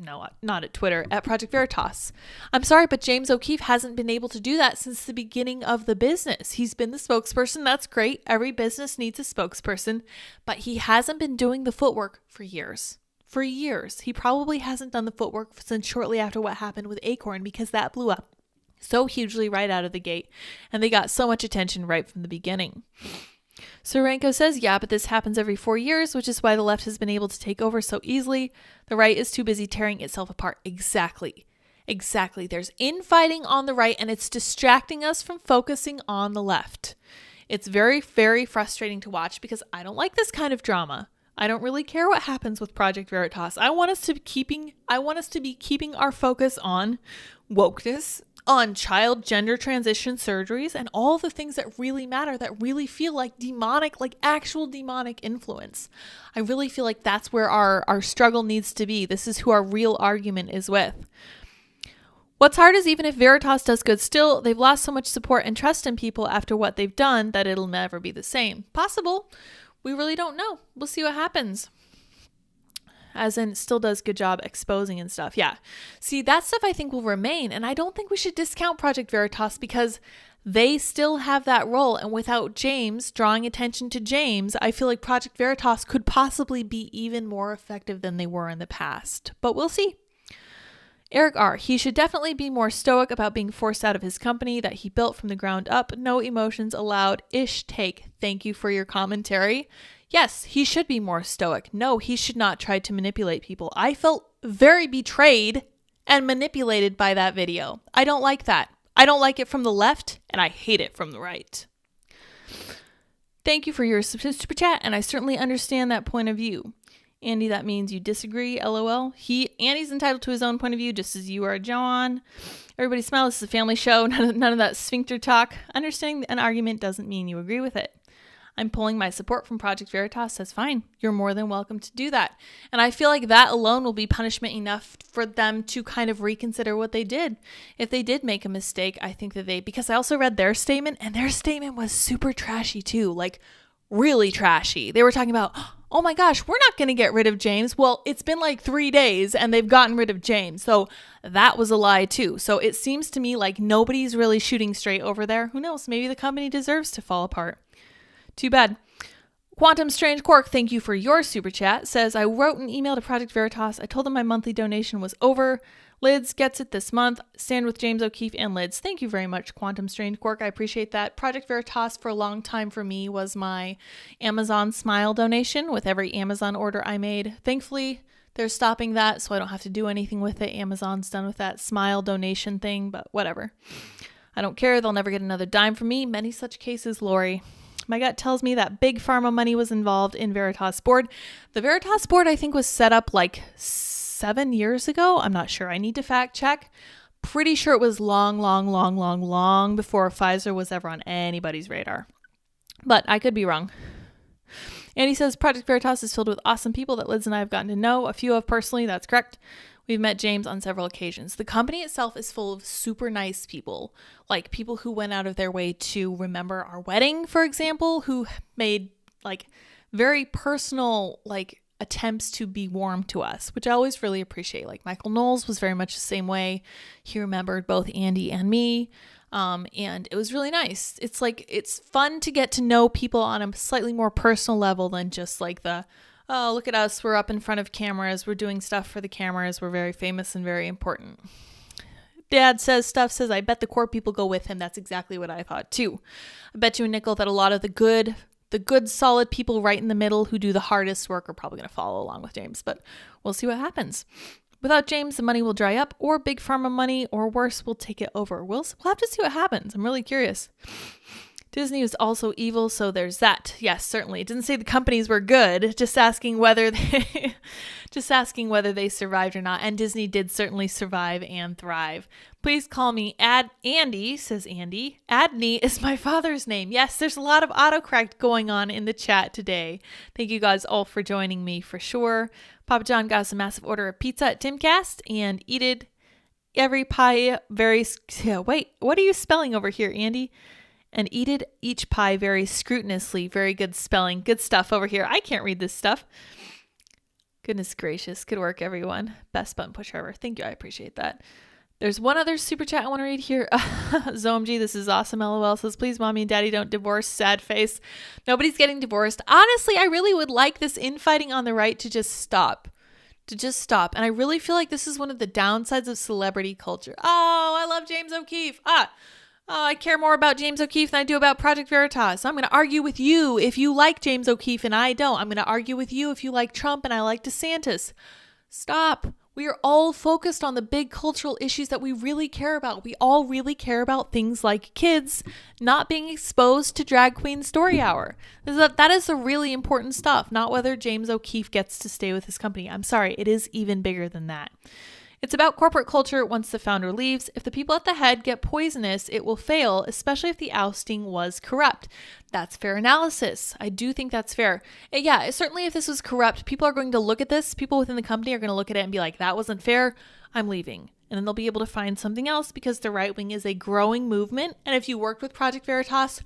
No, not at Twitter, at Project Veritas. I'm sorry, but James O'Keefe hasn't been able to do that since the beginning of the business. He's been the spokesperson. That's great. Every business needs a spokesperson, but he hasn't been doing the footwork for years. For years. He probably hasn't done the footwork since shortly after what happened with Acorn, because that blew up so hugely right out of the gate, and they got so much attention right from the beginning. Sorenko says, yeah, but this happens every 4 years, which is why the left has been able to take over so easily. The right is too busy tearing itself apart. Exactly. There's infighting on the right, and it's distracting us from focusing on the left. It's very, very frustrating to watch because I don't like this kind of drama. I don't really care what happens with Project Veritas. I want us to be keeping our focus on wokeness, on child gender transition surgeries, and all the things that really matter, that really feel like demonic, like actual demonic influence. I really feel like that's where our struggle needs to be. This is who our real argument is with. What's hard is even if Veritas does good still, they've lost so much support and trust in people after what they've done that it'll never be the same. Possible. We really don't know. We'll see what happens. As in, still does good job exposing and stuff. Yeah. See, that stuff I think will remain. And I don't think we should discount Project Veritas because they still have that role. And without James drawing attention to James, I feel like Project Veritas could possibly be even more effective than they were in the past. But we'll see. Eric R. He should definitely be more stoic about being forced out of his company that he built from the ground up. No emotions allowed. Ish take. Thank you for your commentary. Yes, he should be more stoic. No, he should not try to manipulate people. I felt very betrayed and manipulated by that video. I don't like that. I don't like it from the left, and I hate it from the right. Thank you for your super chat, and I certainly understand that point of view. Andy, that means you disagree, LOL. Andy's entitled to his own point of view, just as you are, John. Everybody smile, this is a family show. None of that sphincter talk. Understanding an argument doesn't mean you agree with it. I'm pulling my support from Project Veritas. That's fine. You're more than welcome to do that. And I feel like that alone will be punishment enough for them to kind of reconsider what they did. If they did make a mistake, I think that because I also read their statement, and their statement was super trashy too. Like, really trashy. They were talking about, oh my gosh, we're not going to get rid of James. Well, it's been like 3 days and they've gotten rid of James. So that was a lie too. So it seems to me like nobody's really shooting straight over there. Who knows? Maybe the company deserves to fall apart. Too bad. Quantum Strange Quark, thank you for your super chat. Says, I wrote an email to Project Veritas. I told them my monthly donation was over. Lids gets it this month. Stand with James O'Keefe and Lids. Thank you very much, Quantum Strange Quark. I appreciate that. Project Veritas for a long time for me was my Amazon Smile donation with every Amazon order I made. Thankfully, they're stopping that, so I don't have to do anything with it. Amazon's done with that Smile donation thing, but whatever. I don't care. They'll never get another dime from me. Many such cases, Lori. My gut tells me that big pharma money was involved in Veritas board. The Veritas board, I think, was set up like 7 years ago. I'm not sure. I need to fact check. Pretty sure it was long before Pfizer was ever on anybody's radar. But I could be wrong. And he says, Project Veritas is filled with awesome people that Liz and I have gotten to know. A few of personally, that's correct. We've met James on several occasions. The company itself is full of super nice people, like people who went out of their way to remember our wedding, for example, who made like very personal, like attempts to be warm to us, which I always really appreciate. Like Michael Knowles was very much the same way. He remembered both Andy and me. And it was really nice. It's like, it's fun to get to know people on a slightly more personal level than just like oh, look at us. We're up in front of cameras. We're doing stuff for the cameras. We're very famous and very important. Dad says, I bet the core people go with him. That's exactly what I thought too. I bet you a nickel that a lot of the good, solid people right in the middle who do the hardest work are probably going to follow along with James, but we'll see what happens. Without James, the money will dry up, or big pharma money, or worse, will take it over. We'll have to see what happens. I'm really curious. Disney is also evil, so there's that. Yes, certainly. It didn't say the companies were good, just asking whether they survived or not. And Disney did certainly survive and thrive. Please call me Andy, says Andy. Adney is my father's name. Yes, there's a lot of autocorrect going on in the chat today. Thank you guys all for joining me for sure. Papa John got us a massive order of pizza at Timcast and eated every pie very... Wait, what are you spelling over here, Andy? And eated each pie very scrupulously. Very good spelling. Good stuff over here. I can't read this stuff. Goodness gracious. Good work, everyone. Best button pusher ever. Thank you. I appreciate that. There's one other super chat I want to read here. Zomg, this is awesome. LOL says, please, mommy and daddy don't divorce. Sad face. Nobody's getting divorced. Honestly, I really would like this infighting on the right to just stop. And I really feel like this is one of the downsides of celebrity culture. Oh, I love James O'Keefe. I care more about James O'Keefe than I do about Project Veritas. I'm going to argue with you if you like James O'Keefe and I don't. I'm going to argue with you if you like Trump and I like DeSantis. Stop. We are all focused on the big cultural issues that we really care about. We all really care about things like kids not being exposed to Drag Queen Story Hour. That is the really important stuff, not whether James O'Keefe gets to stay with his company. I'm sorry, it is even bigger than that. It's about corporate culture once the founder leaves. If the people at the head get poisonous, it will fail, especially if the ousting was corrupt. That's fair analysis. I do think that's fair. Yeah, certainly if this was corrupt, people are going to look at this. People within the company are going to look at it and be like, that wasn't fair. I'm leaving. And then they'll be able to find something else because the right wing is a growing movement. And if you worked with Project Veritas,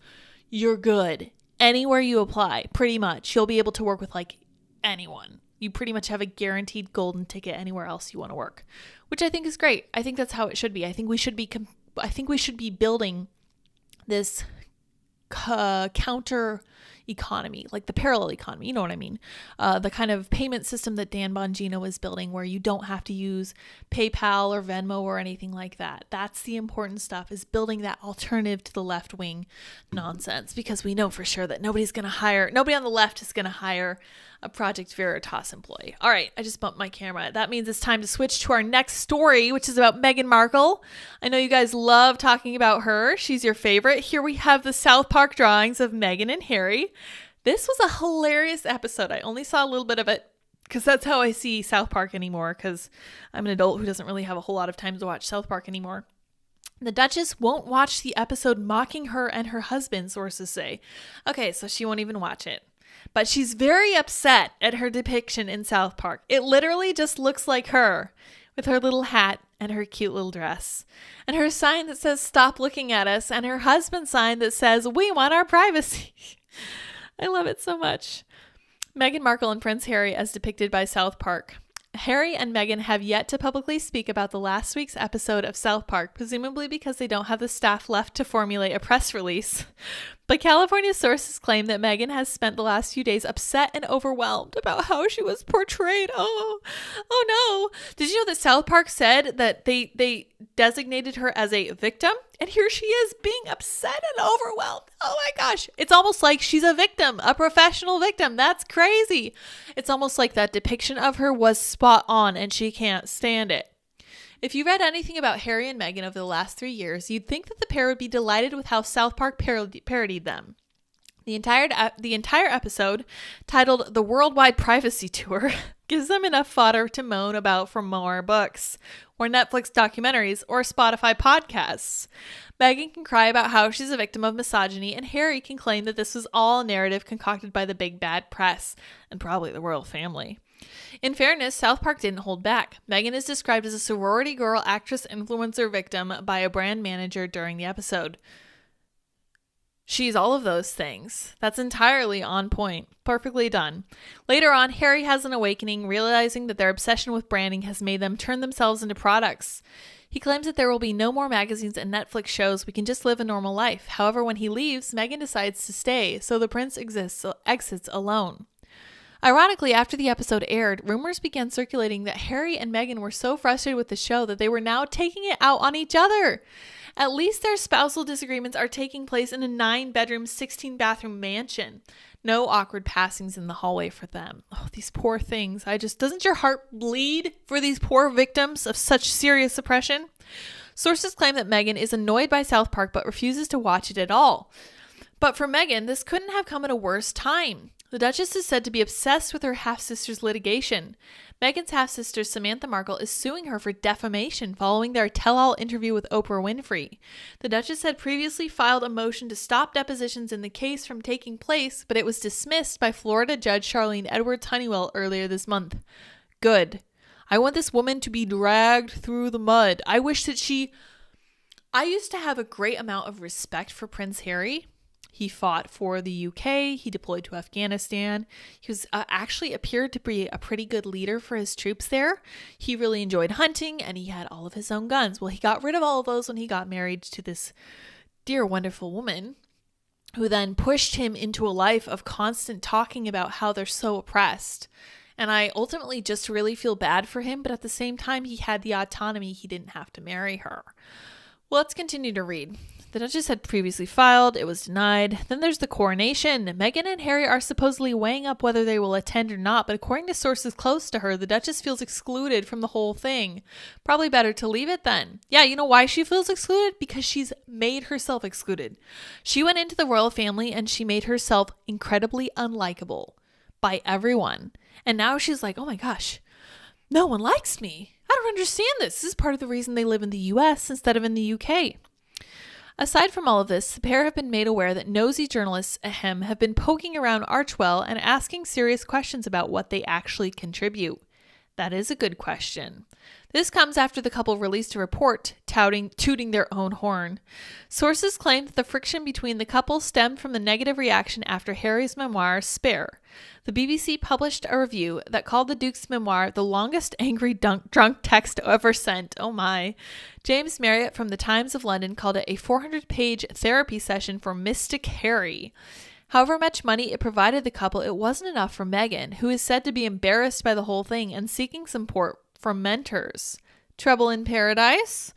you're good. Anywhere you apply, pretty much, you'll be able to work with like anyone. You pretty much have a guaranteed golden ticket anywhere else you want to work, which I think is great. I think that's how it should be. I think we should be building this counter economy, like the parallel economy. You know what I mean? The kind of payment system that Dan Bongino is building where you don't have to use PayPal or Venmo or anything like that. That's the important stuff, is building that alternative to the left wing nonsense, because we know for sure that nobody on the left is going to hire a Project Veritas employee. All right, I just bumped my camera. That means it's time to switch to our next story, which is about Meghan Markle. I know you guys love talking about her. She's your favorite. Here we have the South Park drawings of Meghan and Harry. This was a hilarious episode. I only saw a little bit of it because that's how I see South Park anymore, because I'm an adult who doesn't really have a whole lot of time to watch South Park anymore. The Duchess won't watch the episode mocking her and her husband, sources say. Okay, so she won't even watch it. But she's very upset at her depiction in South Park. It literally just looks like her with her little hat and her cute little dress. And her sign that says, "Stop looking at us," and her husband's sign that says, "We want our privacy." I love it so much. Meghan Markle and Prince Harry as depicted by South Park. Harry and Meghan have yet to publicly speak about the last week's episode of South Park, presumably because they don't have the staff left to formulate a press release. But California sources claim that Meghan has spent the last few days upset and overwhelmed about how she was portrayed. Oh no. Did you know that South Park said that they designated her as a victim? And here she is being upset and overwhelmed. Oh my gosh. It's almost like she's a victim, a professional victim. That's crazy. It's almost like that depiction of her was spot on and she can't stand it. If you read anything about Harry and Meghan over the last 3 years, you'd think that the pair would be delighted with how South Park parodied them. The entire episode, titled The Worldwide Privacy Tour, gives them enough fodder to moan about for more books, or Netflix documentaries, or Spotify podcasts. Meghan can cry about how she's a victim of misogyny, and Harry can claim that this was all a narrative concocted by the big bad press, and probably the royal family. In fairness, South Park didn't hold back. Meghan is described as a sorority girl actress influencer victim by a brand manager during the episode. She's all of those things. That's entirely on point. Perfectly done. Later on, Harry has an awakening, realizing that their obsession with branding has made them turn themselves into products. He claims that there will be no more magazines and Netflix shows. We can just live a normal life. However, when he leaves, Meghan decides to stay, so the prince exits alone. Ironically, after the episode aired, rumors began circulating that Harry and Meghan were so frustrated with the show that they were now taking it out on each other. At least their spousal disagreements are taking place in a 9-bedroom, 16-bathroom mansion. No awkward passings in the hallway for them. Oh, these poor things. Doesn't your heart bleed for these poor victims of such serious oppression? Sources claim that Meghan is annoyed by South Park but refuses to watch it at all. But for Meghan, this couldn't have come at a worse time. The Duchess is said to be obsessed with her half-sister's litigation. Meghan's half-sister, Samantha Markle, is suing her for defamation following their tell-all interview with Oprah Winfrey. The Duchess had previously filed a motion to stop depositions in the case from taking place, but it was dismissed by Florida Judge Charlene Edwards Honeywell earlier this month. Good. I want this woman to be dragged through the mud. I used to have a great amount of respect for Prince Harry. He fought for the UK. He deployed to Afghanistan. He was actually appeared to be a pretty good leader for his troops there. He really enjoyed hunting, and he had all of his own guns. Well, he got rid of all of those when he got married to this dear, wonderful woman who then pushed him into a life of constant talking about how they're so oppressed. And I ultimately just really feel bad for him, but at the same time, he had the autonomy. He didn't have to marry her. Well, let's continue to read. The Duchess had previously filed. It was denied. Then there's the coronation. Meghan and Harry are supposedly weighing up whether they will attend or not, but according to sources close to her, the Duchess feels excluded from the whole thing. Probably better to leave it then. Yeah, you know why she feels excluded? Because she's made herself excluded. She went into the royal family and she made herself incredibly unlikable by everyone. And now she's like, oh my gosh, no one likes me. I don't understand this. This is part of the reason they live in the US instead of in the UK. Aside from all of this, the pair have been made aware that nosy journalists, have been poking around Archewell and asking serious questions about what they actually contribute. That is a good question. This comes after the couple released a report tooting their own horn. Sources claim that the friction between the couple stemmed from the negative reaction after Harry's memoir, Spare. The BBC published a review that called the Duke's memoir the longest angry drunk text ever sent. Oh my. James Marriott from the Times of London called it a 400-page therapy session for Mystic Harry. However much money it provided the couple, it wasn't enough for Meghan, who is said to be embarrassed by the whole thing and seeking support from mentors. Trouble in paradise?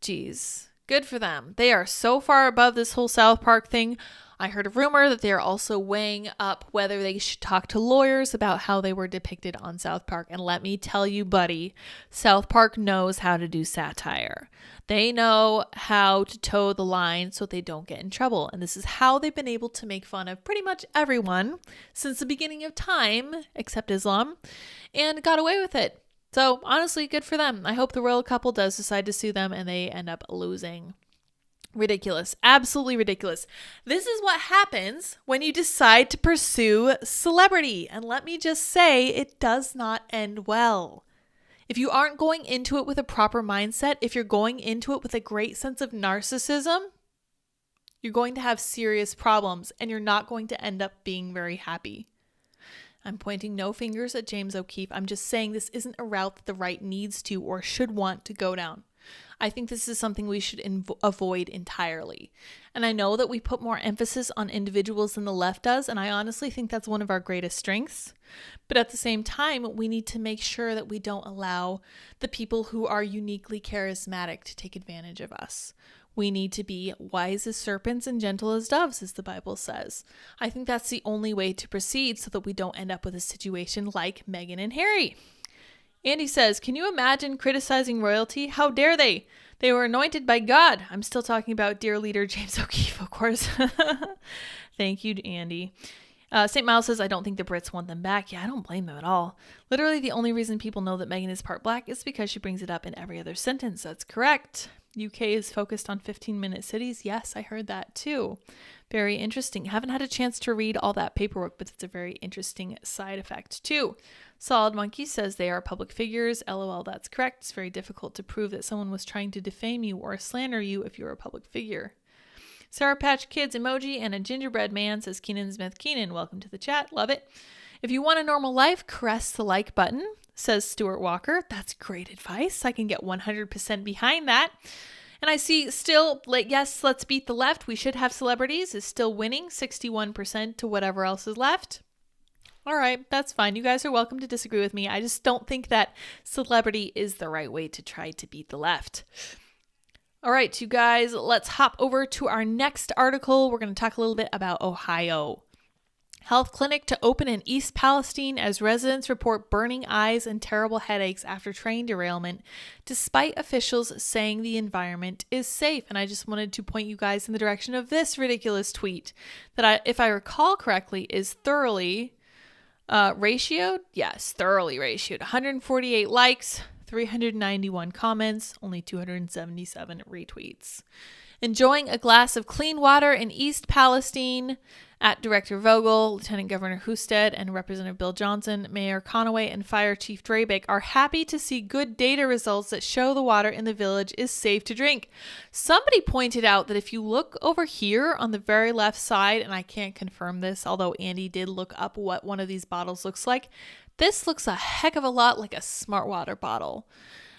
Geez, good for them. They are so far above this whole South Park thing. I heard a rumor that they are also weighing up whether they should talk to lawyers about how they were depicted on South Park. And let me tell you, buddy, South Park knows how to do satire. They know how to toe the line so they don't get in trouble. And this is how they've been able to make fun of pretty much everyone since the beginning of time, except Islam, and got away with it. So honestly, good for them. I hope the royal couple does decide to sue them and they end up losing. Ridiculous. Absolutely ridiculous. This is what happens when you decide to pursue celebrity. And let me just say, it does not end well. If you aren't going into it with a proper mindset, if you're going into it with a great sense of narcissism, you're going to have serious problems and you're not going to end up being very happy. I'm pointing no fingers at James O'Keefe. I'm just saying this isn't a route that the right needs to or should want to go down. I think this is something we should avoid entirely. And I know that we put more emphasis on individuals than the left does, and I honestly think that's one of our greatest strengths. But at the same time, we need to make sure that we don't allow the people who are uniquely charismatic to take advantage of us. We need to be wise as serpents and gentle as doves, as the Bible says. I think that's the only way to proceed so that we don't end up with a situation like Meghan and Harry. Andy says, can you imagine criticizing royalty? How dare they? They were anointed by God. I'm still talking about dear leader James O'Keefe, of course. Thank you, Andy. St. Miles says, I don't think the Brits want them back. Yeah, I don't blame them at all. Literally, the only reason people know that Meghan is part black is because she brings it up in every other sentence. That's correct. UK is focused on 15-minute cities. Yes, I heard that too. Very interesting. Haven't had a chance to read all that paperwork, but it's a very interesting side effect too. Solid Monkey says they are public figures. LOL, that's correct. It's very difficult to prove that someone was trying to defame you or slander you if you're a public figure. Sour Patch Kids emoji and a gingerbread man, says Keenan Smith. Keenan, welcome to the chat. Love it. If you want a normal life, caress the like button, says Stuart Walker. That's great advice. I can get 100% behind that. And I see still, like, yes, let's beat the left. We should have celebrities is still winning 61% to whatever else is left. All right, that's fine. You guys are welcome to disagree with me. I just don't think that celebrity is the right way to try to beat the left. All right, you guys, let's hop over to our next article. We're going to talk a little bit about Ohio. Health clinic to open in East Palestine as residents report burning eyes and terrible headaches after train derailment, despite officials saying the environment is safe. And I just wanted to point you guys in the direction of this ridiculous tweet that, if I recall correctly, is thoroughly ratioed. Yes, thoroughly ratioed. 148 likes, 391 comments, only 277 retweets. Enjoying a glass of clean water in East Palestine at Director Vogel, Lieutenant Governor Husted, and Representative Bill Johnson, Mayor Conaway, and Fire Chief Drabeck are happy to see good data results that show the water in the village is safe to drink. Somebody pointed out that if you look over here on the very left side, and I can't confirm this, although Andy did look up what one of these bottles looks like, this looks a heck of a lot like a Smart Water bottle.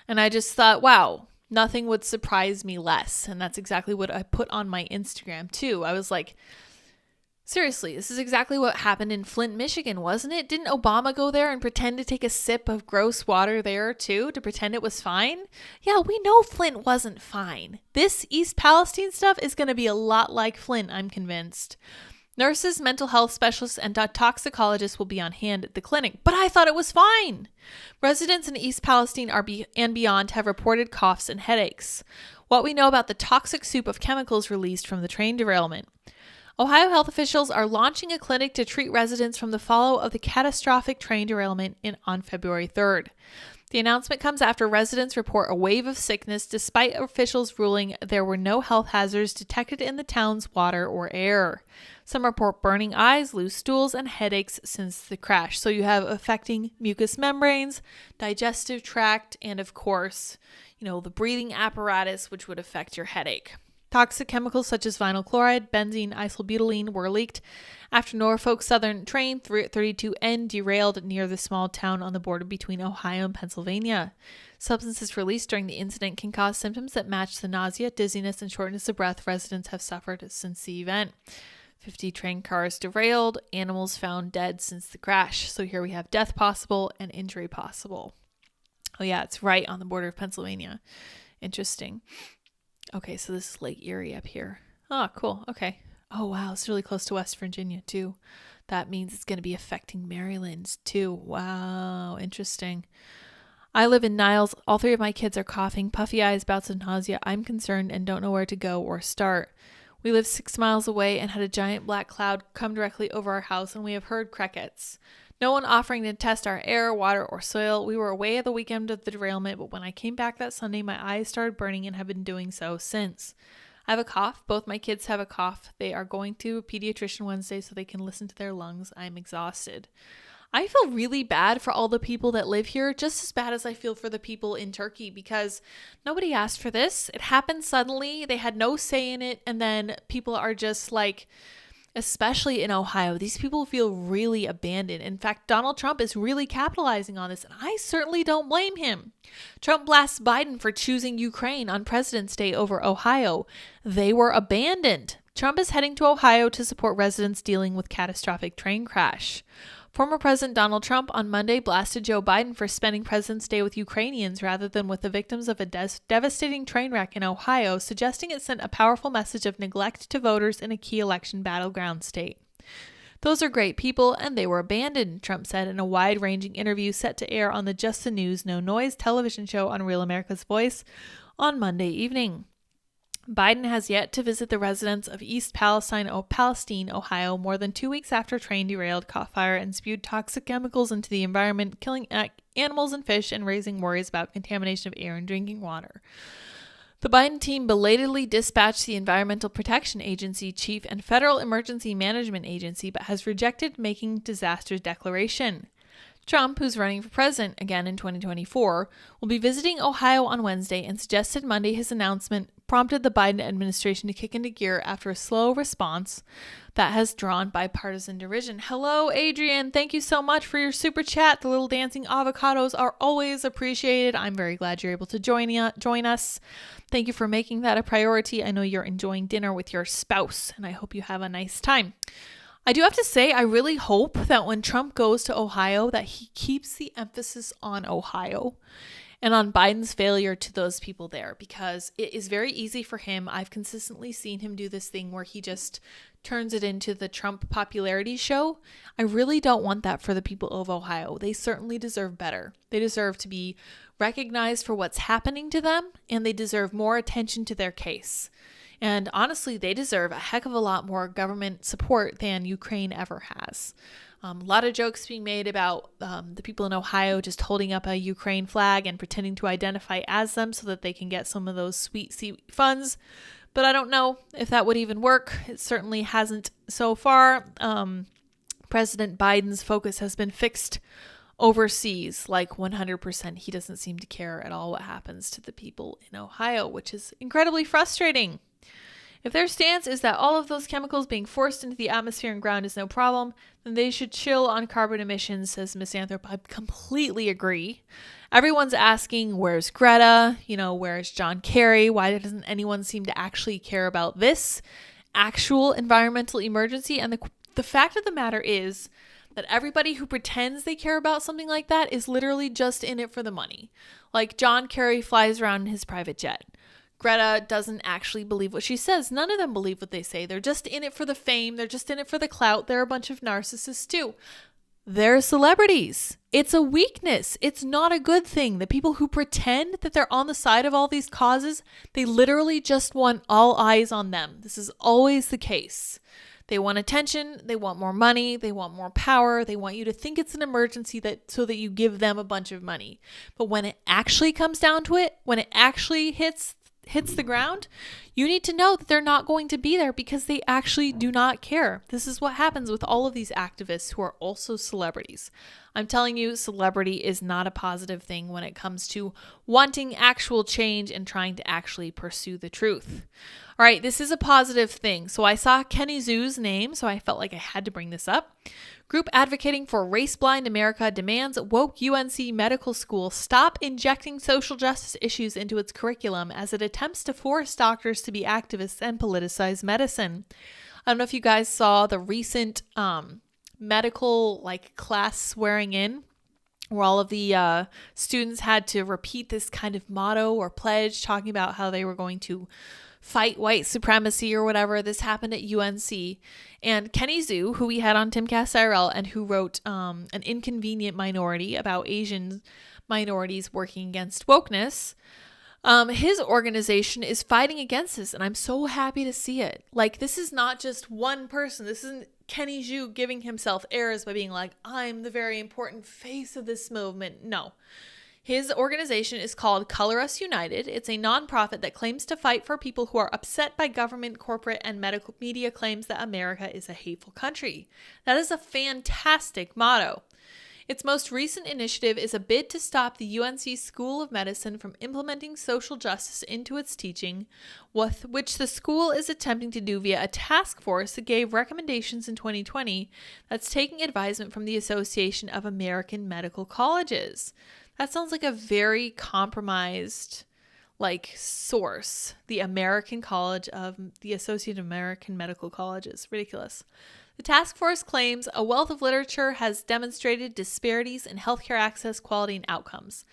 And I just thought, wow, nothing would surprise me less. And that's exactly what I put on my Instagram too. I was like, seriously, this is exactly what happened in Flint, Michigan, wasn't it? Didn't Obama go there and pretend to take a sip of gross water there too, to pretend it was fine? Yeah, we know Flint wasn't fine. This East Palestine stuff is going to be a lot like Flint, I'm convinced. Nurses, mental health specialists, and toxicologists will be on hand at the clinic, but I thought it was fine. Residents in East Palestine and beyond have reported coughs and headaches. What we know about the toxic soup of chemicals released from the train derailment. Ohio health officials are launching a clinic to treat residents from the fallout of the catastrophic train derailment on February 3rd. The announcement comes after residents report a wave of sickness despite officials ruling there were no health hazards detected in the town's water or air. Some report burning eyes, loose stools, and headaches since the crash. So you have affecting mucous membranes, digestive tract, and of course, the breathing apparatus, which would affect your headache. Toxic chemicals such as vinyl chloride, benzene, isobutylene were leaked after Norfolk Southern train 32N derailed near the small town on the border between Ohio and Pennsylvania. Substances released during the incident can cause symptoms that match the nausea, dizziness, and shortness of breath residents have suffered since the event. 50 train cars derailed, animals found dead since the crash. So here we have death possible and injury possible. Oh yeah, it's right on the border of Pennsylvania. Interesting. Okay, so this is Lake Erie up here. Oh, cool. Okay. Oh, wow. It's really close to West Virginia, too. That means it's going to be affecting Maryland, too. Wow. Interesting. I live in Niles. All three of my kids are coughing, puffy eyes, bouts of nausea. I'm concerned and don't know where to go or start. We live 6 miles away and had a giant black cloud come directly over our house, and we have heard crickets. No one offering to test our air, water, or soil. We were away the weekend of the derailment, but when I came back that Sunday, my eyes started burning and have been doing so since. I have a cough. Both my kids have a cough. They are going to a pediatrician Wednesday so they can listen to their lungs. I'm exhausted. I feel really bad for all the people that live here, just as bad as I feel for the people in Turkey, because nobody asked for this. It happened suddenly. They had no say in it. And then people are just like, especially in Ohio, these people feel really abandoned. In fact, Donald Trump is really capitalizing on this, and I certainly don't blame him. Trump blasts Biden for choosing Ukraine on President's Day over Ohio. They were abandoned. Trump is heading to Ohio to support residents dealing with catastrophic train crash. Former President Donald Trump on Monday blasted Joe Biden for spending President's Day with Ukrainians rather than with the victims of a devastating train wreck in Ohio, suggesting it sent a powerful message of neglect to voters in a key election battleground state. Those are great people, and they were abandoned, Trump said in a wide-ranging interview set to air on the Just the News No Noise television show on Real America's Voice on Monday evening. Biden has yet to visit the residents of East Palestine, Ohio, more than 2 weeks after train derailed, caught fire, and spewed toxic chemicals into the environment, killing animals and fish and raising worries about contamination of air and drinking water. The Biden team belatedly dispatched the Environmental Protection Agency chief and Federal Emergency Management Agency, but has rejected making disaster declaration. Trump, who's running for president again in 2024, will be visiting Ohio on Wednesday and suggested Monday his announcement prompted the Biden administration to kick into gear after a slow response that has drawn bipartisan derision. Hello, Adrian. Thank you so much for your super chat. The little dancing avocados are always appreciated. I'm very glad you're able to join us. Thank you for making that a priority. I know you're enjoying dinner with your spouse, and I hope you have a nice time. I do have to say, I really hope that when Trump goes to Ohio, that he keeps the emphasis on Ohio and on Biden's failure to those people there, because it is very easy for him. I've consistently seen him do this thing where he just turns it into the Trump popularity show. I really don't want that for the people of Ohio. They certainly deserve better. They deserve to be recognized for what's happening to them, and they deserve more attention to their case. And honestly, they deserve a heck of a lot more government support than Ukraine ever has. A lot of jokes being made about the people in Ohio just holding up a Ukraine flag and pretending to identify as them so that they can get some of those sweet funds. But I don't know if that would even work. It certainly hasn't so far. President Biden's focus has been fixed overseas, like 100%. He doesn't seem to care at all what happens to the people in Ohio, which is incredibly frustrating. If their stance is that all of those chemicals being forced into the atmosphere and ground is no problem, then they should chill on carbon emissions, says Misanthrope. I completely agree. Everyone's asking, where's Greta? Where's John Kerry? Why doesn't anyone seem to actually care about this actual environmental emergency? And the fact of the matter is that everybody who pretends they care about something like that is literally just in it for the money. Like John Kerry flies around in his private jet. Greta doesn't actually believe what she says. None of them believe what they say. They're just in it for the fame. They're just in it for the clout. They're a bunch of narcissists too. They're celebrities. It's a weakness. It's not a good thing. The people who pretend that they're on the side of all these causes, they literally just want all eyes on them. This is always the case. They want attention, they want more money, they want more power, they want you to think it's an emergency so that you give them a bunch of money. But when it actually comes down to it, when it actually hits the ground, you need to know that they're not going to be there because they actually do not care. This is what happens with all of these activists who are also celebrities. I'm telling you, celebrity is not a positive thing when it comes to wanting actual change and trying to actually pursue the truth. All right, this is a positive thing. So I saw Kenny Zhu's name, so I felt like I had to bring this up. Group advocating for race-blind America demands woke UNC Medical School stop injecting social justice issues into its curriculum as it attempts to force doctors to be activists and politicize medicine. I don't know if you guys saw the recent medical class swearing in, where all of the students had to repeat this kind of motto or pledge talking about how they were going to fight white supremacy or whatever. This happened at UNC. And Kenny Zhu, who we had on Timcast IRL and who wrote An Inconvenient Minority about Asian minorities working against wokeness, his organization is fighting against this, and I'm so happy to see it. This is not just one person. This isn't Kenny Zhu giving himself airs by being like, I'm the very important face of this movement. No. His organization is called Color Us United. It's a nonprofit that claims to fight for people who are upset by government, corporate, and medical media claims that America is a hateful country. That is a fantastic motto. Its most recent initiative is a bid to stop the UNC School of Medicine from implementing social justice into its teaching, which the school is attempting to do via a task force that gave recommendations in 2020 that's taking advisement from the Association of American Medical Colleges. That sounds like a very compromised source. The American College of the Association of American Medical Colleges. Ridiculous. The task force claims a wealth of literature has demonstrated disparities in healthcare access, quality, and outcomes.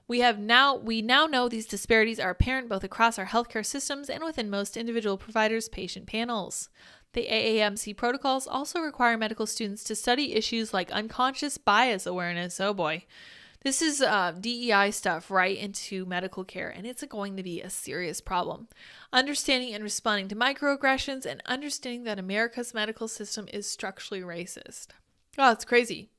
We now know these disparities are apparent both across our healthcare systems and within most individual providers' patient panels. The AAMC protocols also require medical students to study issues like unconscious bias awareness. Oh boy. This is DEI stuff right into medical care, and it's going to be a serious problem. Understanding and responding to microaggressions and understanding that America's medical system is structurally racist. Oh, it's crazy.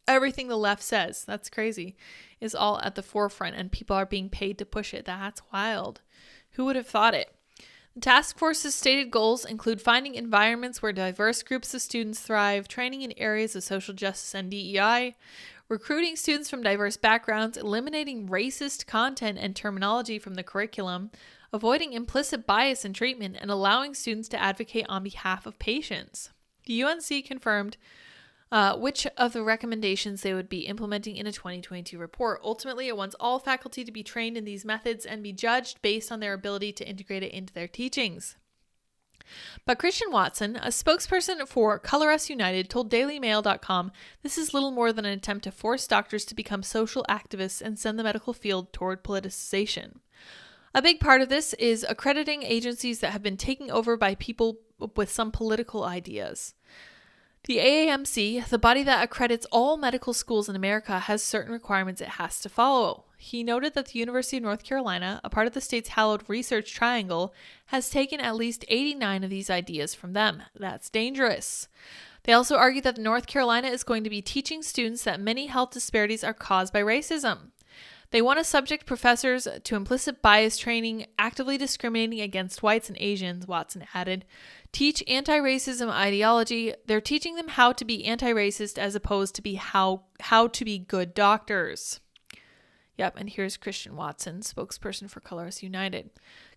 Everything the left says, that's crazy, is all at the forefront, and people are being paid to push it. That's wild. Who would have thought it? The task force's stated goals include finding environments where diverse groups of students thrive, training in areas of social justice and DEI, recruiting students from diverse backgrounds, eliminating racist content and terminology from the curriculum, avoiding implicit bias in treatment, and allowing students to advocate on behalf of patients. The UNC confirmed which of the recommendations they would be implementing in a 2022 report. Ultimately, it wants all faculty to be trained in these methods and be judged based on their ability to integrate it into their teachings. But Christian Watson, a spokesperson for Color Us United, told DailyMail.com this is little more than an attempt to force doctors to become social activists and send the medical field toward politicization. A big part of this is accrediting agencies that have been taken over by people with some political ideas. The AAMC, the body that accredits all medical schools in America, has certain requirements it has to follow. He noted that the University of North Carolina, a part of the state's hallowed research triangle, has taken at least 89 of these ideas from them. That's dangerous. They also argue that North Carolina is going to be teaching students that many health disparities are caused by racism. They want to subject professors to implicit bias training, actively discriminating against whites and Asians, Watson added. Teach anti-racism ideology. They're teaching them how to be anti-racist as opposed to be how to be good doctors. Yep, and here's Christian Watson, spokesperson for Color Us United.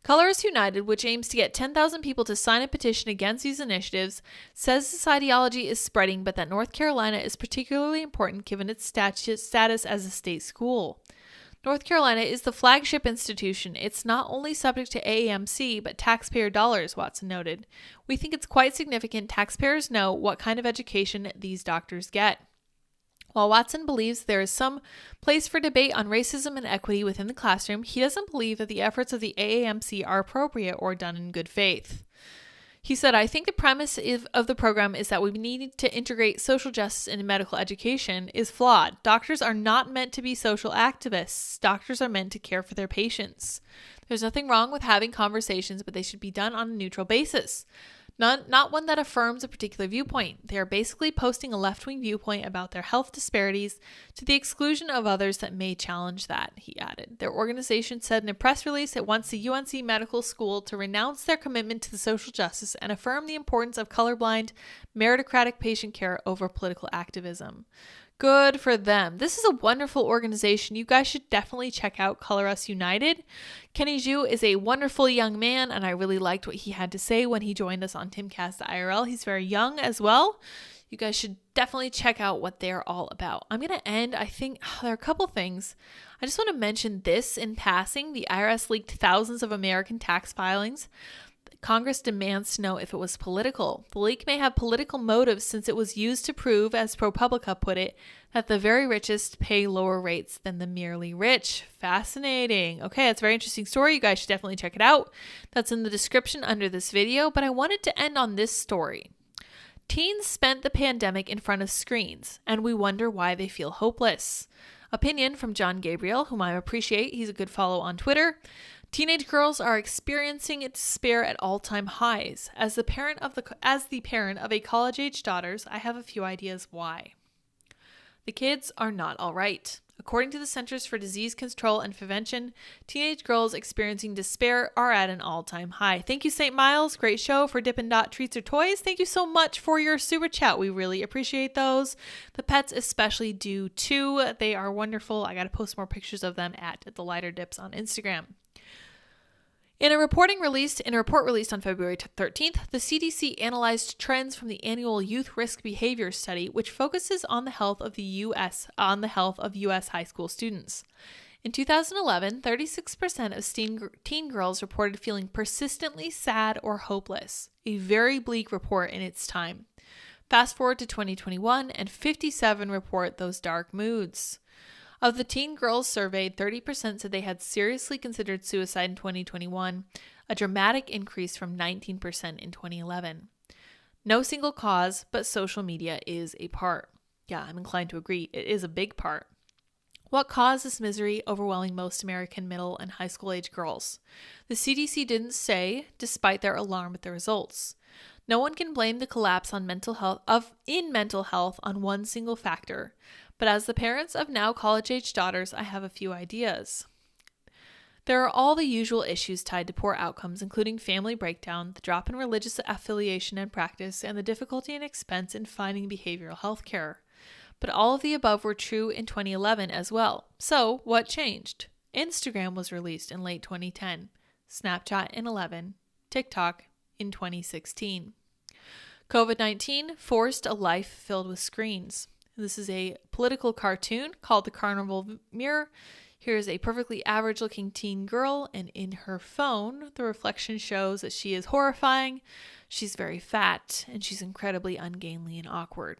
Color Us United, which aims to get 10,000 people to sign a petition against these initiatives, says this ideology is spreading, but that North Carolina is particularly important given its status as a state school. North Carolina is the flagship institution. It's not only subject to AAMC, but taxpayer dollars, Watson noted. We think it's quite significant taxpayers know what kind of education these doctors get. While Watson believes there is some place for debate on racism and equity within the classroom, he doesn't believe that the efforts of the AAMC are appropriate or done in good faith. He said, I think the premise of the program is that we need to integrate social justice into medical education is flawed. Doctors are not meant to be social activists. Doctors are meant to care for their patients. There's nothing wrong with having conversations, but they should be done on a neutral basis. Not one that affirms a particular viewpoint. They are basically posting a left-wing viewpoint about their health disparities to the exclusion of others that may challenge that, he added. Their organization said in a press release it wants the UNC Medical School to renounce their commitment to the social justice and affirm the importance of colorblind, meritocratic patient care over political activism. Good for them. This is a wonderful organization. You guys should definitely check out Color Us United. Kenny Zhu is a wonderful young man, and I really liked what he had to say when he joined us on Timcast IRL. He's very young as well. You guys should definitely check out what they're all about. I'm going to end, I think, there are a couple things. I just want to mention this in passing. The IRS leaked thousands of American tax filings. Congress demands to know if it was political. The leak may have political motives since it was used to prove, as ProPublica put it, that the very richest pay lower rates than the merely rich. Fascinating. Okay, that's a very interesting story. You guys should definitely check it out. That's in the description under this video, but I wanted to end on this story. Teens spent the pandemic in front of screens, and we wonder why they feel hopeless. Opinion from John Gabriel, whom I appreciate. He's a good follow on Twitter. Teenage girls are experiencing despair at all-time highs. As the parent of a college-age daughters, I have a few ideas why. The kids are not all right. According to the Centers for Disease Control and Prevention, teenage girls experiencing despair are at an all-time high. Thank you, St. Miles. Great show for Dippin' Dot Treats or Toys. Thank you so much for your super chat. We really appreciate those. The pets especially do too. They are wonderful. I got to post more pictures of them at The Lighter Dips on Instagram. In a report released on February 13th, the CDC analyzed trends from the annual Youth Risk Behavior Study, which focuses on the health of U.S. high school students. In 2011, 36% of teen girls reported feeling persistently sad or hopeless, a very bleak report in its time. Fast forward to 2021, and 57% report those dark moods. Of the teen girls surveyed, 30% said they had seriously considered suicide in 2021, a dramatic increase from 19% in 2011. No single cause, but social media is a part. Yeah, I'm inclined to agree. It is a big part. What caused this misery overwhelming most American middle and high school age girls? The CDC didn't say, despite their alarm at the results. No one can blame the collapse in mental health on one single factor. But as the parents of now college-age daughters, I have a few ideas. There are all the usual issues tied to poor outcomes, including family breakdown, the drop in religious affiliation and practice, and the difficulty and expense in finding behavioral health care. But all of the above were true in 2011 as well. So, what changed? Instagram was released in late 2010. Snapchat in 11, TikTok in 2016. COVID-19 forced a life filled with screens. This is a political cartoon called The Carnival Mirror. Here's a perfectly average-looking teen girl, and in her phone, the reflection shows that she is horrifying, she's very fat, and she's incredibly ungainly and awkward.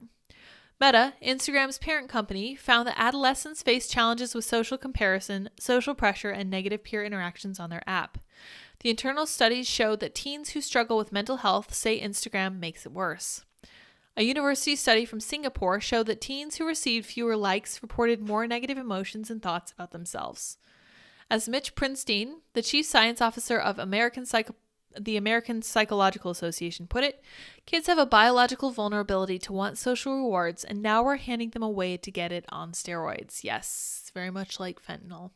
Meta, Instagram's parent company, found that adolescents face challenges with social comparison, social pressure, and negative peer interactions on their app. The internal studies showed that teens who struggle with mental health say Instagram makes it worse. A university study from Singapore showed that teens who received fewer likes reported more negative emotions and thoughts about themselves. As Mitch Prinstein, the chief science officer of the American Psychological Association, put it, kids have a biological vulnerability to want social rewards, and now we're handing them away to get it on steroids. Yes, very much like fentanyl.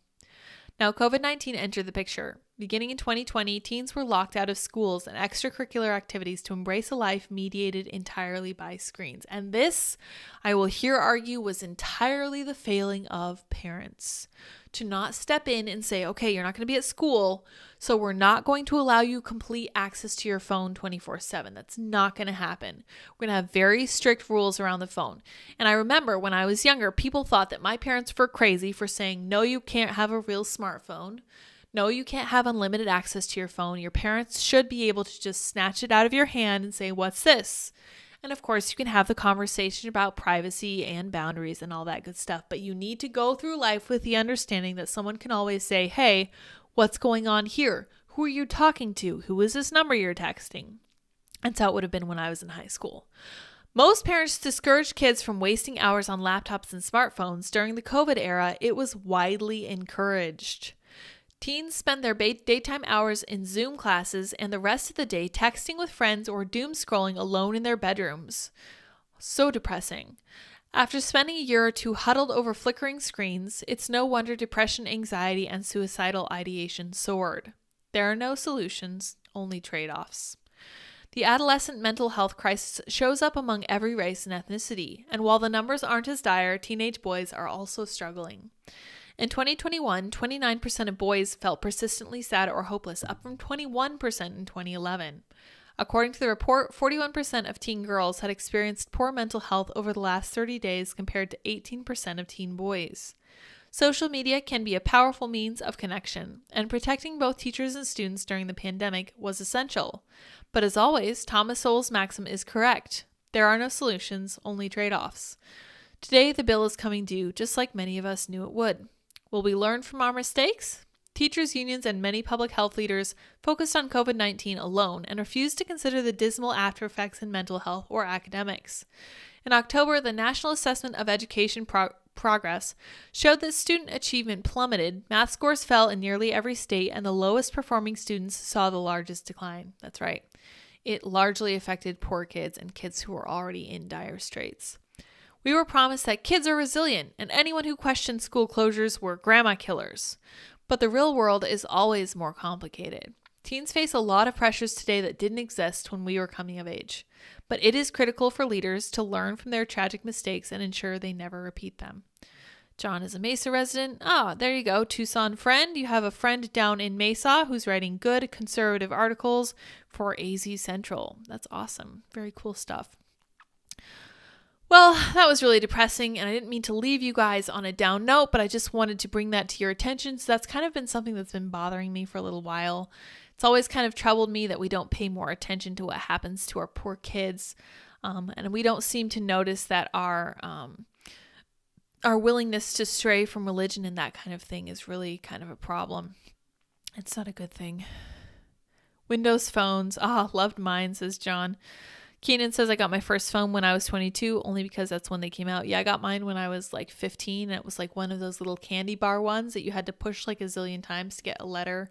Now, COVID-19 entered the picture. Beginning in 2020, teens were locked out of schools and extracurricular activities to embrace a life mediated entirely by screens. And this, I will here argue, was entirely the failing of parents. To not step in and say, okay, you're not going to be at school, so we're not going to allow you complete access to your phone 24/7. That's not going to happen. We're going to have very strict rules around the phone. And I remember when I was younger, people thought that my parents were crazy for saying, no, you can't have a real smartphone. No, you can't have unlimited access to your phone. Your parents should be able to just snatch it out of your hand and say, what's this? And of course, you can have the conversation about privacy and boundaries and all that good stuff, but you need to go through life with the understanding that someone can always say, hey, what's going on here? Who are you talking to? Who is this number you're texting? That's how it would have been when I was in high school. Most parents discouraged kids from wasting hours on laptops and smartphones. During the COVID era, it was widely encouraged. Teens spend their daytime hours in Zoom classes and the rest of the day texting with friends or doom scrolling alone in their bedrooms. So depressing. After spending a year or two huddled over flickering screens, it's no wonder depression, anxiety, and suicidal ideation soared. There are no solutions, only trade-offs. The adolescent mental health crisis shows up among every race and ethnicity, and while the numbers aren't as dire, teenage boys are also struggling. In 2021, 29% of boys felt persistently sad or hopeless, up from 21% in 2011. According to the report, 41% of teen girls had experienced poor mental health over the last 30 days compared to 18% of teen boys. Social media can be a powerful means of connection, and protecting both teachers and students during the pandemic was essential. But as always, Thomas Sowell's maxim is correct. There are no solutions, only trade-offs. Today, the bill is coming due, just like many of us knew it would. Will we learn from our mistakes? Teachers' unions and many public health leaders focused on COVID-19 alone and refused to consider the dismal after effects in mental health or academics. In October, the National Assessment of Education Progress showed that student achievement plummeted, math scores fell in nearly every state, and the lowest performing students saw the largest decline. That's right. It largely affected poor kids and kids who were already in dire straits. We were promised that kids are resilient, and anyone who questioned school closures were grandma killers. But the real world is always more complicated. Teens face a lot of pressures today that didn't exist when we were coming of age. But it is critical for leaders to learn from their tragic mistakes and ensure they never repeat them. John is a Mesa resident. There you go. Tucson friend. You have a friend down in Mesa who's writing good conservative articles for AZ Central. That's awesome. Very cool stuff. Well, that was really depressing, and I didn't mean to leave you guys on a down note, but I just wanted to bring that to your attention. So that's kind of been something that's been bothering me for a little while. It's always kind of troubled me that we don't pay more attention to what happens to our poor kids, and we don't seem to notice that our willingness to stray from religion and that kind of thing is really kind of a problem. It's not a good thing. Windows phones. Loved mine, says John. Keenan says, I got my first phone when I was 22, only because that's when they came out. Yeah, I got mine when I was like 15, and it was like one of those little candy bar ones that you had to push like a zillion times to get a letter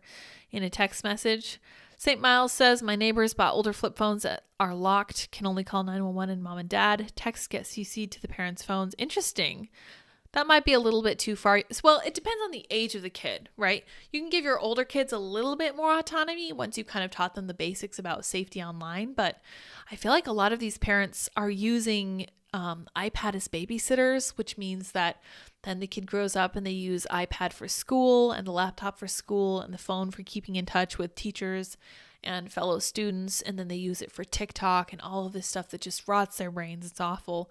in a text message. St. Miles says, my neighbors bought older flip phones that are locked, can only call 911 and mom and dad. Texts get CC'd to the parents' phones. Interesting. That might be a little bit too far. Well, it depends on the age of the kid, right? You can give your older kids a little bit more autonomy once you've kind of taught them the basics about safety online. But I feel like a lot of these parents are using iPad as babysitters, which means that Then the kid grows up and they use iPad for school and the laptop for school and the phone for keeping in touch with teachers and fellow students. And then they use it for TikTok and all of this stuff that just rots their brains. It's awful.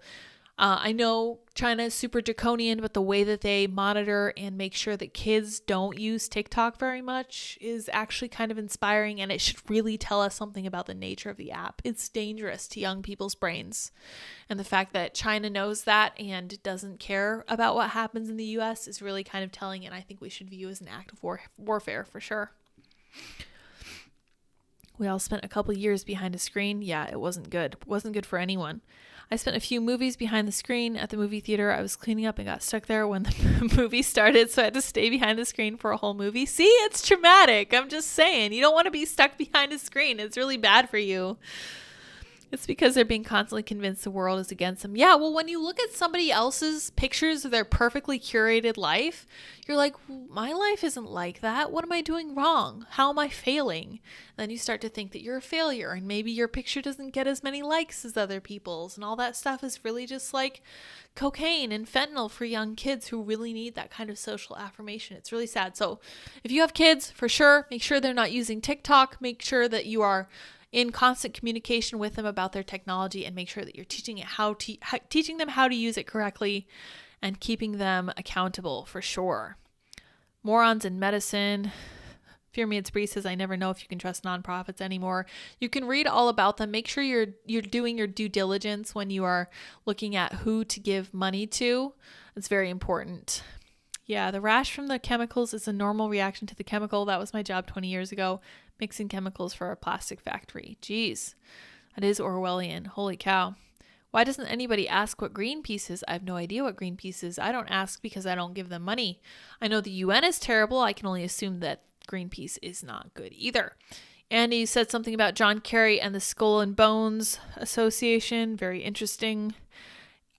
I know China is super draconian, but the way that they monitor and make sure that kids don't use TikTok very much is actually kind of inspiring, and it should really tell us something about the nature of the app. It's dangerous to young people's brains. And the fact that China knows that and doesn't care about what happens in the US is really kind of telling, and I think we should view as an act of warfare for sure. We all spent a couple years behind a screen. Yeah, it wasn't good. It wasn't good for anyone. I spent a few movies behind the screen at the movie theater. I was cleaning up and got stuck there when the movie started, so I had to stay behind the screen for a whole movie. See, it's traumatic. I'm just saying. You don't want to be stuck behind a screen. It's really bad for you. It's because they're being constantly convinced the world is against them. Yeah, well, when you look at somebody else's pictures of their perfectly curated life, you're like, my life isn't like that. What am I doing wrong? How am I failing? Then you start to think that you're a failure and maybe your picture doesn't get as many likes as other people's. And all that stuff is really just like cocaine and fentanyl for young kids who really need that kind of social affirmation. It's really sad. So if you have kids, for sure, make sure they're not using TikTok. Make sure that you are in constant communication with them about their technology, and make sure that you're teaching them how to use it correctly and keeping them accountable for sure. Morons in medicine. Fear Me It's Bree says, I never know if you can trust nonprofits anymore. You can read all about them. Make sure you're doing your due diligence when you are looking at who to give money to. It's very important. Yeah, the rash from the chemicals is a normal reaction to the chemical. That was my job 20 years ago, mixing chemicals for a plastic factory. Jeez, that is Orwellian. Holy cow. Why doesn't anybody ask what Greenpeace is? I have no idea what Greenpeace is. I don't ask because I don't give them money. I know the UN is terrible. I can only assume that Greenpeace is not good either. Andy said something about John Kerry and the Skull and Bones Association. Very interesting.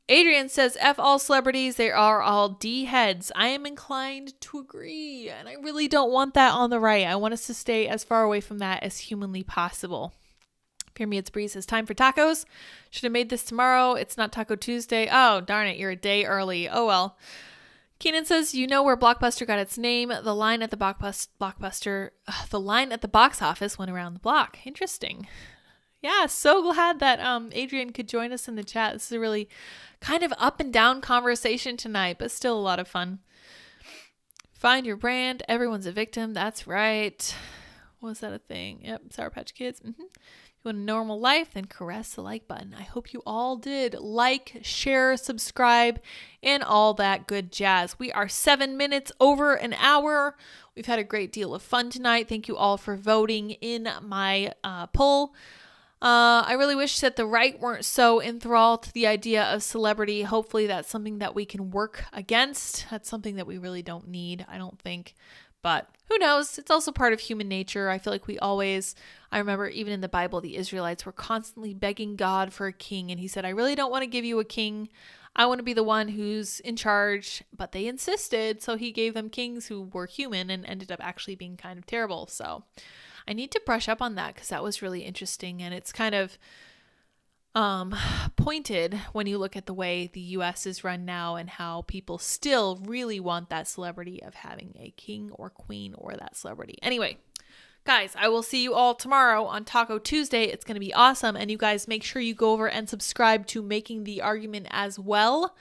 Adrian says, F all celebrities, they are all D-heads. I am inclined to agree, and I really don't want that on the right. I want us to stay as far away from that as humanly possible. Fear Me It's Bree says, time for tacos. Should have made this tomorrow. It's not Taco Tuesday. Oh, darn it, you're a day early. Oh, well. Keenan says, you know where Blockbuster got its name? The line at the box office went around the block. Interesting. Yeah, so glad that Adrian could join us in the chat. This is a really kind of up and down conversation tonight, but still a lot of fun. Find your brand. Everyone's a victim. That's right. Was that a thing? Yep, Sour Patch Kids. If you want a normal life, then caress the like button. I hope you all did. Like, share, subscribe, and all that good jazz. We are 7 minutes over an hour. We've had a great deal of fun tonight. Thank you all for voting in my poll. I really wish that the right weren't so enthralled to the idea of celebrity. Hopefully that's something that we can work against. That's something that we really don't need, I don't think. But who knows? It's also part of human nature. I feel like I remember even in the Bible, the Israelites were constantly begging God for a king. And he said, I really don't want to give you a king. I want to be the one who's in charge. But they insisted. So he gave them kings who were human and ended up actually being kind of terrible. So I need to brush up on that because that was really interesting. And it's kind of pointed when you look at the way the US is run now and how people still really want that celebrity of having a king or queen or that celebrity. Anyway, guys, I will see you all tomorrow on Taco Tuesday. It's going to be awesome. And you guys make sure you go over and subscribe to Making the Argument as well.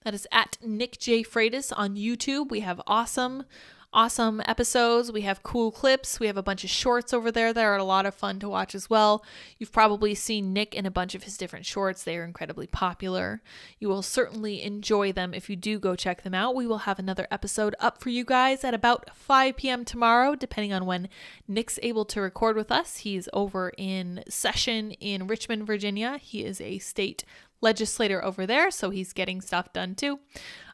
That is at Nick J. Freitas on YouTube. We have awesome episodes. We have cool clips. We have a bunch of shorts over there that are a lot of fun to watch as well. You've probably seen Nick in a bunch of his different shorts. They are incredibly popular. You will certainly enjoy them if you do go check them out. We will have another episode up for you guys at about 5 p.m. tomorrow, depending on when Nick's able to record with us. He's over in session in Richmond, Virginia. He is a state legislator over there, so he's getting stuff done too.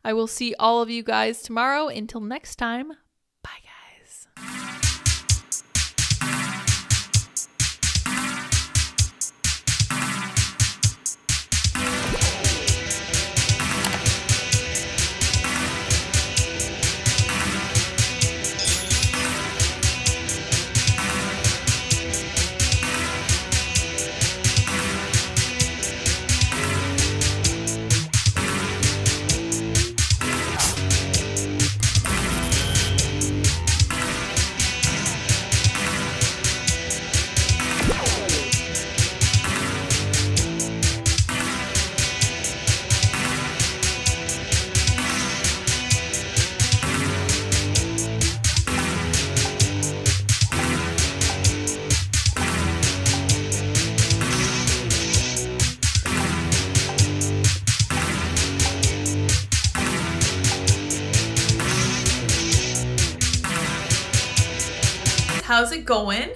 I will see all of you guys tomorrow. Until next time, bye guys. How's it going?